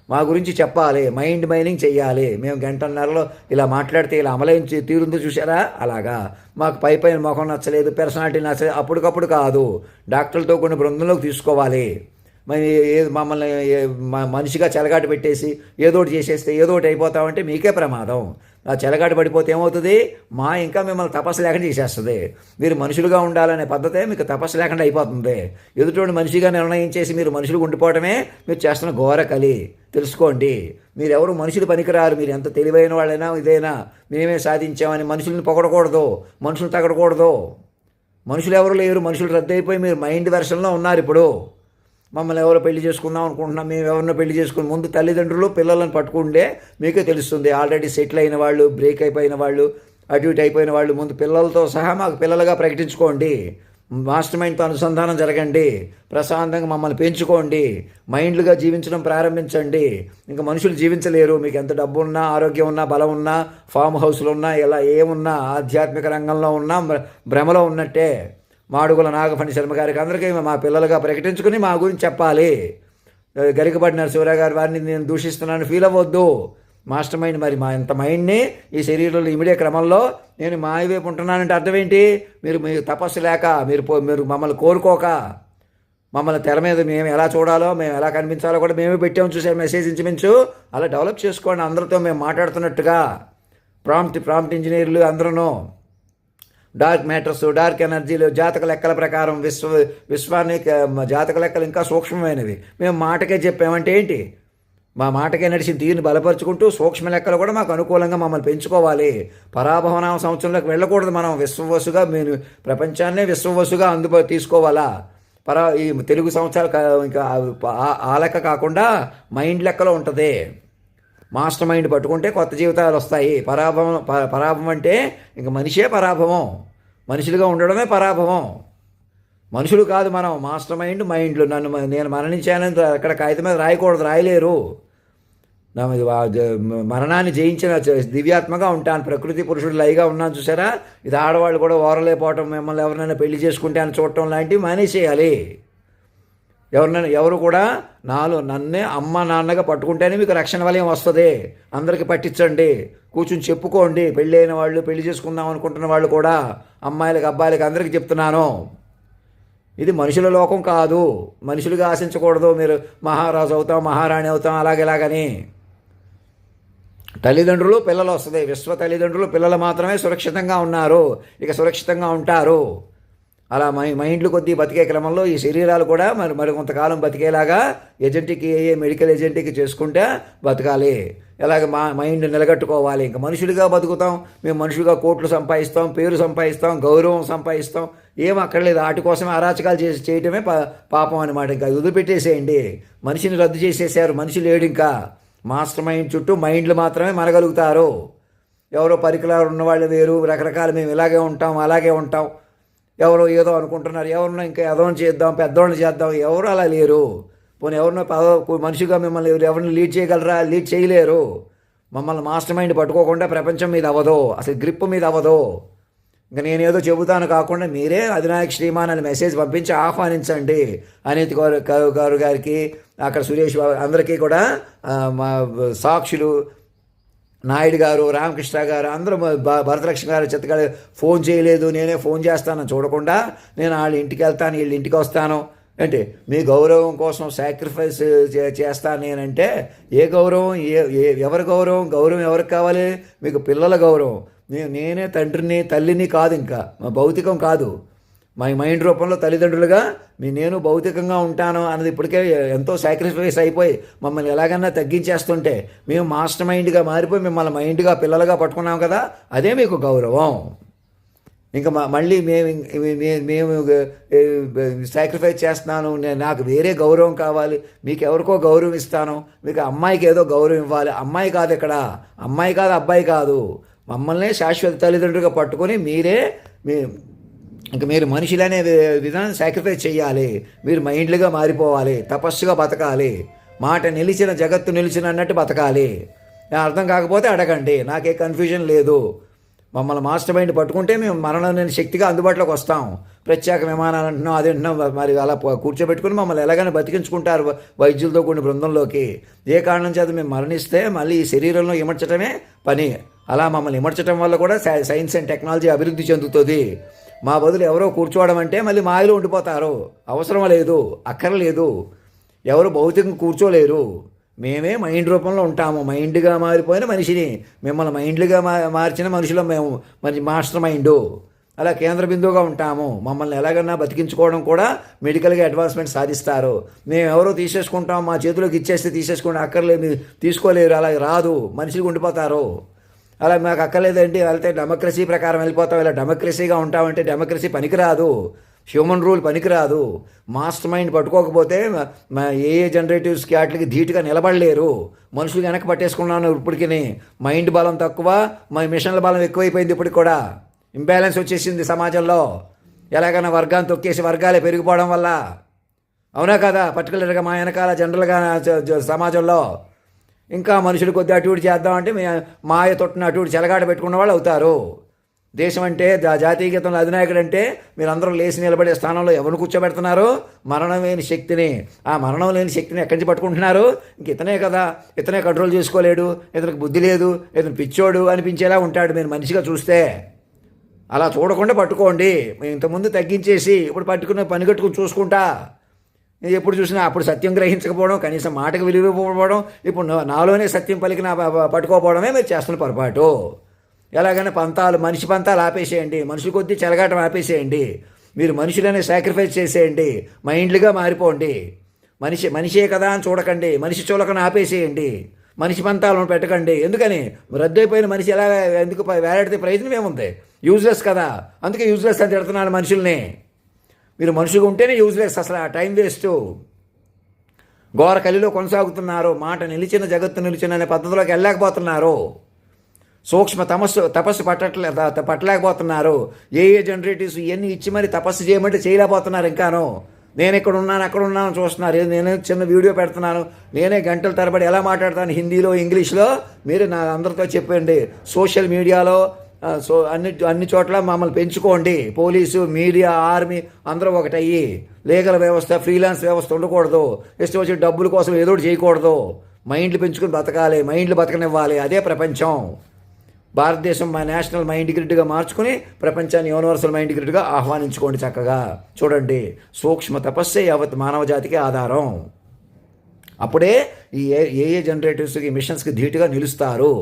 మా గురించి చెప్పాలి. మైండ్ మైనింగ్ చెయ్యాలి. మేము గంటన్నరలో ఇలా మాట్లాడితే ఇలా అమలైంచి తీరుందో చూసారా? అలాగా మాకు పైన ముఖం నచ్చలేదు, పర్సనాలిటీ నచ్చలేదు, అప్పటికప్పుడు కాదు. డాక్టర్లతో కొన్ని బృందంలోకి తీసుకోవాలి. మరి మమ్మల్ని మనిషిగా చెలగాటు పెట్టేసి ఏదోటి చేసేస్తే ఏదోటి అయిపోతామంటే మీకే ప్రమాదం. ఆ చెలగాటు పడిపోతే ఏమవుతుంది? ఇంకా మిమ్మల్ని తపస్సు లేకుండా చేసేస్తుంది. మీరు మనుషులుగా ఉండాలనే పద్ధతే మీకు తపస్సు లేకుండా అయిపోతుంది. ఎదుటి మనిషిగా నిర్ణయించేసి మీరు మనుషులుగా ఉండిపోవడమే మీరు చేస్తున్న ఘోర కలి. తెలుసుకోండి. మీరెవరు మనుషులు పనికిరారు. మీరు ఎంత తెలివైన వాళ్ళైనా ఇదైనా మేమే సాధించామని మనుషుల్ని పొగడకూడదు, మనుషులు తగడకూడదు. మనుషులు ఎవరు లేరు. మనుషులు రద్దయిపోయి మీరు మైండ్ వెర్షన్లో ఉన్నారు. ఇప్పుడు మమ్మల్ని ఎవరో పెళ్లి చేసుకుందాం అనుకుంటున్నాం, మేము ఎవరినో పెళ్లి చేసుకుని ముందు తల్లిదండ్రులు పిల్లలను పట్టుకుంటే మీకే తెలుస్తుంది. ఆల్రెడీ సెటిల్ అయిన వాళ్ళు, బ్రేక్ అయిపోయిన వాళ్ళు, అటు ఇటు అయిపోయిన వాళ్ళు ముందు పిల్లలతో సహా మాకు పిల్లలుగా ప్రకటించుకోండి. మాస్టర్ మైండ్తో అనుసంధానం జరగండి. ప్రశాంతంగా మమ్మల్ని పెంచుకోండి. మైండ్లుగా జీవించడం ప్రారంభించండి. ఇంకా మనుషులు జీవించలేరు. మీకు ఎంత డబ్బు ఉన్నా, ఆరోగ్యం ఉన్నా, బలం ఉన్నా, ఫామ్ హౌస్లు ఉన్నా, ఇలా ఏమున్నా, ఆధ్యాత్మిక రంగంలో ఉన్నా భ్రమలో ఉన్నట్టే. మాడుగుల నాగఫణి శర్మ గారికి అందరికీ మా పిల్లలుగా ప్రకటించుకుని మా గురించి చెప్పాలి. గరికపాటి నరసింహరావు గారి వారిని నేను దూషిస్తున్నాను ఫీల్ అవ్వద్దు. Master mind. మరి మా ఇంత మైండ్ని ఈ శరీరంలో ఇమిడే క్రమంలో నేను మాయవైపు ఉంటున్నానంటే అర్థం ఏంటి? మీరు తపస్సు లేక, మీరు మమ్మల్ని కోరుకోక, మమ్మల్ని తెర మీద మేము ఎలా చూడాలో, మేము ఎలా కనిపించాలో కూడా మేమే పెట్టాము. చూసారు మెసేజ్ ఇంచుమించు అలా డెవలప్ చేసుకోండి. అందరితో మేము మాట్లాడుతున్నట్టుగా ప్రాంప్ట్ ఇంజనీర్లు అందరూ డార్క్ మ్యాటర్స్, డార్క్ ఎనర్జీలు, జాతక లెక్కల ప్రకారం విశ్వాన్ని జాతక లెక్కలు ఇంకా సూక్ష్మమైనవి మేము మాటకే చెప్పామంటే ఏంటి? మా మాటకే నడిచిన తీరుని బలపరుచుకుంటూ సూక్ష్మ లెక్కలు కూడా మాకు అనుకూలంగా మమ్మల్ని పెంచుకోవాలి. పరాభవనామ సంవత్సరంలోకి వెళ్ళకూడదు. మనం విశ్వవసుగా మీరు ప్రపంచాన్నే విశ్వవసుగా తీసుకోవాలా? ఈ తెలుగు సంవత్సరాలు ఇంకా ఆ లెక్క కాకుండా మైండ్ లెక్కలో ఉంటుంది. మాస్టర్ మైండ్ పట్టుకుంటే కొత్త జీవితాలు వస్తాయి. పరాభవం అంటే ఇంక మనిషే పరాభవం. మనుషులుగా ఉండడమే పరాభవం. మనుషులు కాదు మనం. మాస్టర్ మైండ్లు. నేను మరణించానని అక్కడ కాగితం మీద రాయకూడదు, రాయలేరు. మరణాన్ని జయించిన దివ్యాత్మగా ఉంటాను. ప్రకృతి పురుషుడు లైగా ఉన్నాను. చూసారా? ఇది ఆడవాళ్ళు కూడా ఓరలేకపోవటం, మిమ్మల్ని ఎవరినైనా పెళ్లి చేసుకుంటే అని చూడటం లాంటివి మానేసేయాలి. ఎవరు కూడా నన్నే అమ్మ నాన్నగా పట్టుకుంటేనే మీకు రక్షణ వలయం వస్తుంది. అందరికీ పట్టించండి, కూర్చుని చెప్పుకోండి. పెళ్ళి అయిన వాళ్ళు, పెళ్లి చేసుకుందాం అనుకుంటున్న వాళ్ళు కూడా, అమ్మాయిలకి అబ్బాయిలకి అందరికీ చెప్తున్నాను. ఇది మనుషుల లోకం కాదు. మనుషులుగా ఆశించకూడదు. మీరు మహారాజు అవుతాం, మహారాణి అవుతాం అలాగేలాగని. తల్లిదండ్రులు పిల్లలు వస్తుంది. విశ్వ తల్లిదండ్రులు పిల్లలు మాత్రమే సురక్షితంగా ఉన్నారు, ఇక సురక్షితంగా ఉంటారు. అలా మైండ్లు కొద్దీ బతికే క్రమంలో ఈ శరీరాలు కూడా మరి కొంతకాలం బతికేలాగా ఏజెంట్కి, మెడికల్ ఏజెంట్కి చేసుకుంటే బతకాలి. ఎలాగ మైండ్ నిలగట్టుకోవాలి. ఇంకా మనుషులుగా బతుకుతాం. మేము మనుషులుగా కోట్లు సంపాదిస్తాం, పేరు సంపాదిస్తాం, గౌరవం సంపాదిస్తాం. ఏం అక్కర్లేదు. వాటి కోసమే అరాచకాలు చేయటమే పాపం అనమాట. ఇంకా వదిలిపెట్టేసేయండి. మనిషిని రద్దు చేసేసారు. మనిషి లేడు. ఇంకా మాస్టర్ మైండ్ చుట్టూ మైండ్లు మాత్రమే మనగలుగుతారు. ఎవరో పరికరాలు ఉన్నవాళ్ళు వేరు, రకరకాల మేము ఇలాగే ఉంటాం, అలాగే ఉంటాం. ఎవరో ఏదో అనుకుంటున్నారు. ఎవరినో ఇంకా ఎదవని చేద్దాం, పెద్దవాళ్ళని చేద్దాం. ఎవరు అలా లేరు. పోనీ ఎవరినో మనిషిగా మిమ్మల్ని ఎవరిని లీడ్ చేయగలరా? లీడ్ చేయలేరు. మమ్మల్ని మాస్టర్ మైండ్ పట్టుకోకుండా ప్రపంచం మీద అవ్వదు, అసలు గ్రిప్ మీద అవ్వదు. ఇంకా నేనేదో చెబుతాను కాకుండా మీరే అధినాయక శ్రీమాన్ అని మెసేజ్ పంపించి ఆహ్వానించండి. అనిత్ గారికి, అక్కడ సురేష్ అందరికీ కూడా మా సాక్షులు, నాయుడు గారు, రామకృష్ణ గారు అందరూ, భరతలక్ష్మి గారు, చిత్తగారు ఫోన్ చేయలేదు, నేనే ఫోన్ చేస్తానని చూడకుండా నేను వాళ్ళ ఇంటికి వెళ్తాను, వీళ్ళ ఇంటికి వస్తాను అంటే మీ గౌరవం కోసం సాక్రిఫైస్ చేస్తాను నేనంటే ఏ గౌరవం? ఎవరి గౌరవం? గౌరవం ఎవరికి కావాలి? మీకు పిల్లల గౌరవం. నేనే తండ్రిని, తల్లిని కాదు, ఇంకా భౌతికం కాదు. మా మైండ్ రూపంలో తల్లిదండ్రులుగా నేను భౌతికంగా ఉంటాను అన్నది ఇప్పటికే ఎంతో సాక్రిఫైస్ అయిపోయి మమ్మల్ని ఎలాగన్నా తగ్గించేస్తుంటే మేము మాస్టర్ మైండ్గా మారిపోయి మిమ్మల్ని మైండ్గా పిల్లలుగా పట్టుకున్నాం కదా, అదే మీకు గౌరవం. ఇంకా మళ్ళీ మేము సాక్రిఫైస్ చేస్తున్నాను, నాకు వేరే గౌరవం కావాలి, మీకు ఎవరికో గౌరవం ఇస్తాను, మీకు అమ్మాయికి ఏదో గౌరవం ఇవ్వాలి. అమ్మాయి కాదు ఇక్కడ, అమ్మాయి కాదు, అబ్బాయి కాదు. మమ్మల్ని శాశ్వత తల్లిదండ్రులుగా పట్టుకొని మీరు మనుషులనే విధానం సాక్రిఫైస్ చేయాలి. మీరు మైండ్లుగా మారిపోవాలి, తపస్సుగా బతకాలి, మాట నిలిచిన జగత్తు నిలిచిన అన్నట్టు బతకాలి. అర్థం కాకపోతే అడగండి, నాకే కన్ఫ్యూజన్ లేదు. మమ్మల్ని మాస్టర్ మైండ్ పట్టుకుంటే మేము మరణం లేని శక్తిగా అందుబాటులోకి వస్తాం. ప్రత్యేక విమానాలు అంటున్నాం, అది అంటున్నాం. మరి అలా కూర్చోబెట్టుకుని మమ్మల్ని ఎలాగైనా బతికించుకుంటారు వైద్యులతో కూడిన బృందంలోకి. ఏ కారణం చేత మేము మరణిస్తే మళ్ళీ ఈ శరీరంలో ఇమర్చడమే పని. అలా మమ్మల్ని ఇమర్చడం వల్ల కూడా సైన్స్ అండ్ టెక్నాలజీ అభివృద్ధి చెందుతుంది. మా బదులు ఎవరో కూర్చోవడం అంటే మళ్ళీ మాయలో ఉండిపోతారు. అవసరం లేదు, అక్కర్లేదు. ఎవరు భౌతికంగా కూర్చోలేరు. మేమే మైండ్ రూపంలో ఉంటాము. మైండ్గా మారిపోయిన మనిషిని, మిమ్మల్ని మైండ్లుగా మార్చిన మనుషులం మేము. మరి మాస్టర్ మైండు అలా కేంద్ర బిందువుగా ఉంటాము. మమ్మల్ని ఎలాగన్నా బతికించుకోవడం కూడా మెడికల్గా అడ్వాన్స్మెంట్ సాధిస్తారు. మేము ఎవరో తీసేసుకుంటాం, మా చేతిలోకి ఇచ్చేస్తే తీసేసుకుంటాం, అక్కర్లేదు, తీసుకోలేరు, అలా రాదు, మనుషులు ఉండిపోతారు. అలా మాకు అక్కర్లేదండి, వెళ్తే డెమోక్రసీ ప్రకారం వెళ్ళిపోతాం, ఇలా డెమోక్రసీగా ఉంటామంటే డెమోక్రసీ పనికిరాదు, హ్యూమన్ రూల్ పనికిరాదు. మాస్టర్ మైండ్ పట్టుకోకపోతే ఏ జనరేటివ్స్కి వాటికి ధీటుగా నిలబడలేరు. మనుషులు వెనక పట్టేసుకున్నాను ఇప్పటికి. మైండ్ బలం తక్కువ, మిషన్ల బలం ఎక్కువైపోయింది. ఇప్పటికి కూడా ఇంబ్యాలెన్స్ వచ్చేసింది సమాజంలో. ఎలాగైనా వర్గాన్ని తొక్కేసి వర్గాలే పెరిగిపోవడం వల్ల. అవునా కదా? పర్టికులర్గా మా వెనకాల జనరల్గా సమాజంలో ఇంకా మనుషులు కొద్దిగా అటు ఇటు చేద్దామంటే మాయ తొట్టున అటు ఇటు చెలగాట పెట్టుకున్న వాళ్ళు అవుతారు. దేశం అంటే జాతీయ గీతంలో అధినాయకుడు అంటే మీరందరూ లేచి నిలబడే స్థానంలో ఎవరు కూర్చోబెడుతున్నారు? మరణం లేని శక్తిని. ఆ మరణం లేని శక్తిని ఎక్కడి నుంచి పట్టుకుంటున్నారు? ఇంక ఇతనే కదా, ఇతనే కంట్రోల్ చేసుకోలేడు, ఇతనికి బుద్ధి లేదు, ఇతను పిచ్చోడు అనిపించేలా ఉంటాడు మీరు మనిషిగా చూస్తే. అలా చూడకుండా పట్టుకోండి. ఇంతకుముందు తగ్గించేసి ఇప్పుడు పట్టుకున్న పని కట్టుకుని చూసుకుంటా ఎప్పుడు చూసినా అప్పుడు సత్యం గ్రహించకపోవడం, కనీసం మాటకు విలువ ఇవ్వకపోవడం, ఇప్పుడు నాలోనే సత్యం పలికిన పట్టుకోపోవడమే మీరు చేస్తున్న పొరపాటు. ఎలాగైనా పంతాలు, మనిషి పంతాలు ఆపేసేయండి, మనుషుల కొద్దీ చెలగాటం ఆపేసేయండి, మీరు మనుషులనే సాక్రిఫైస్ చేసేయండి, మైండ్లుగా మారిపోండి. మనిషే కదా అని చూడకండి, మనిషి చూలకను ఆపేసేయండి, మనిషి పంతాలను పెట్టకండి. ఎందుకని రద్దయిపోయిన మనిషి ఎలా ఎందుకు వేలాడితే ప్రయోజనం ఏముంది? యూజ్లెస్ కదా, అందుకే యూజ్లెస్ అని తిడుతున్నాను మనుషుల్ని. మీరు మనుషులుగా ఉంటేనే యూజ్లెస్, అసలు ఆ టైం వేస్ట్. ఘోర కలిలో కొనసాగుతున్నారు, మాట నిలిచిన జగత్తు నిలిచిన అనే పద్ధతిలోకి వెళ్ళలేకపోతున్నారు, సూక్ష్మ తపస్సు పట్టలేకపోతున్నారు. ఏ జనరేటివ్స్ ఇవన్నీ ఇచ్చి మరి తపస్సు చేయమంటే చేయలేకపోతున్నారు. ఇంకాను నేను ఇక్కడ ఉన్నాను అక్కడ ఉన్నాను చూస్తున్నారు. నేనే చిన్న వీడియో పెడుతున్నాను, నేనే గంటల తరబడి ఎలా మాట్లాడతాను హిందీలో ఇంగ్లీష్లో. మీరు నా అందరితో చెప్పండి, సోషల్ మీడియాలో అన్ని చోట్ల మమ్మల్ని పెంచుకోండి. పోలీసు, మీడియా, ఆర్మీ అందరూ ఒకటయ్యి లీగల్ వ్యవస్థ, ఫ్రీలాన్స్ వ్యవస్థ ఉండకూడదు. ఇష్టం వచ్చి డబ్బుల కోసం ఏదో ఒకటి చేయకూడదు. మైండ్లు పెంచుకుని బతకాలి, మైండ్లు బతకనివ్వాలి. అదే ప్రపంచం. భారతదేశం మా నేషనల్ మైండ్ గ్రిడ్గా మార్చుకుని ప్రపంచాన్ని యూనివర్సల్ మైండ్ గ్రిడ్గా ఆహ్వానించుకోండి. చక్కగా చూడండి, సూక్ష్మ తపస్సే యావత్ మానవ జాతికి ఆధారం. అప్పుడే ఈ ఏ జనరేటివ్స్కి, మిషన్స్కి ధీటుగా నిలుస్తారు.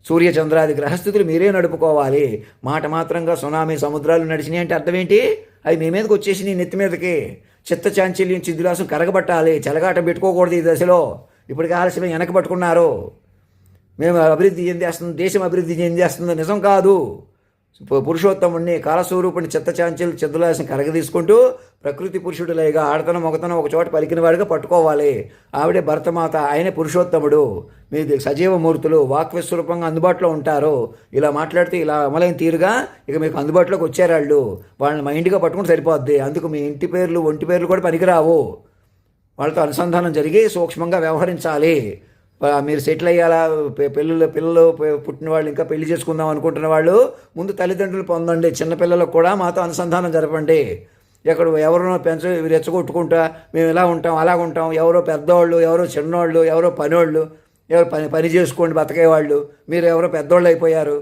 సూర్యచంద్రాది గ్రహస్థితులు మీరే నడుపుకోవాలి. మాట మాత్రంగా సునామీ సముద్రాలు నడిచినాయి అంటే అర్థం ఏంటి? అవి మీ మీదకి వచ్చేసి నీ నెత్తి మీదకి. చిత్త చాంచల్యం, చిద్దులాసం కరగబట్టాలి. చెలగాటం పెట్టుకోకూడదు ఈ దశలో. ఇప్పటికి ఆలస్యమే వెనక పట్టుకున్నారు. మేము అభివృద్ధి చెందేస్తుంది, దేశం అభివృద్ధి చెందేస్తుంది, నిజం కాదు. పురుషోత్తముడిని, కాలస్వరూపుడిని చిత్తచాంచల్యం, చిద్దులాసం కరగదీసుకుంటూ ప్రకృతి పురుషుడులేగా ఆడతనం ఒకతనం ఒక చోట పలికిన వాడిగా పట్టుకోవాలి. ఆవిడే భరతమాత, ఆయనే పురుషోత్తముడు. మీ సజీవమూర్తులు వాక్విస్వరూపంగా అందుబాటులో ఉంటారు. ఇలా మాట్లాడితే ఇలా అమలైన తీరుగా ఇక మీకు అందుబాటులోకి వచ్చారు వాళ్ళు. వాళ్ళని మైండ్గా పట్టుకుంటే సరిపోద్ది. అందుకు మీ ఇంటి పేర్లు, ఒంటి పేర్లు కూడా పనికిరావు. వాళ్ళతో అనుసంధానం జరిగి సూక్ష్మంగా వ్యవహరించాలి. మీరు సెటిల్ అయ్యాలా, పిల్లలు పుట్టిన వాళ్ళు, ఇంకా పెళ్లి చేసుకుందాం అనుకుంటున్న వాళ్ళు ముందు తల్లిదండ్రులు పొందండి. చిన్నపిల్లలకు కూడా మాతో అనుసంధానం జరపండి. ఎక్కడ ఎవరినో రెచ్చగొట్టుకుంటా మేము ఇలా ఉంటాం అలా ఉంటాం, ఎవరో పెద్దవాళ్ళు, ఎవరో చిన్నోళ్ళు, ఎవరో పనోళ్ళు, ఎవరు పని చేసుకోండి బతకేవాళ్ళు, మీరు ఎవరో పెద్దోళ్ళు అయిపోయారు,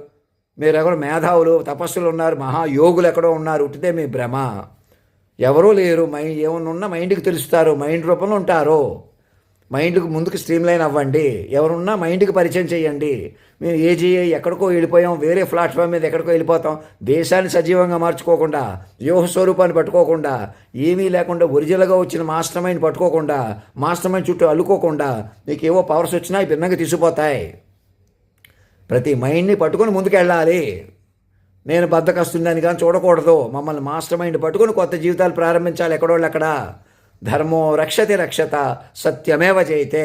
మీరు ఎవరో మేధావులు, తపస్సులు ఉన్నారు, మహాయోగులు ఎక్కడో ఉన్నారు. ఉట్టితే మీ భ్రమ. ఎవరూ లేరు. ఏమన్నా ఉన్నా మైండ్కి తెలుస్తారు, మైండ్ రూపంలో ఉంటారు. మైండ్కి ముందుకు స్ట్రీమ్లైన్ అవ్వండి. ఎవరున్నా మైండ్కి పరిచయం చేయండి. మేము ఎక్కడికో వెళ్ళిపోయాం, వేరే ప్లాట్ఫామ్ మీద ఎక్కడికో వెళ్ళిపోతాం. దేశాన్ని సజీవంగా మార్చుకోకుండా, వ్యూహ స్వరూపాన్ని పట్టుకోకుండా, ఏమీ లేకుండా ఒరిజినల్గా వచ్చిన మాస్టర్ మైండ్ పట్టుకోకుండా, మాస్టర్ మైండ్ చుట్టూ అల్లుకోకుండా మీకు ఏవో పవర్స్ వచ్చినా భిన్నంగా తీసుకుపోతాయి. ప్రతి మైండ్ని పట్టుకొని ముందుకెళ్ళాలి. నేను బద్ధకస్తుందని కానీ చూడకూడదు. మమ్మల్ని మాస్టర్ మైండ్ పట్టుకొని కొత్త జీవితాలు ప్రారంభించాలి. ఎక్కడోళ్ళు అక్కడ. ధర్మో రక్షతి రక్షత, సత్యమేవ జయతే.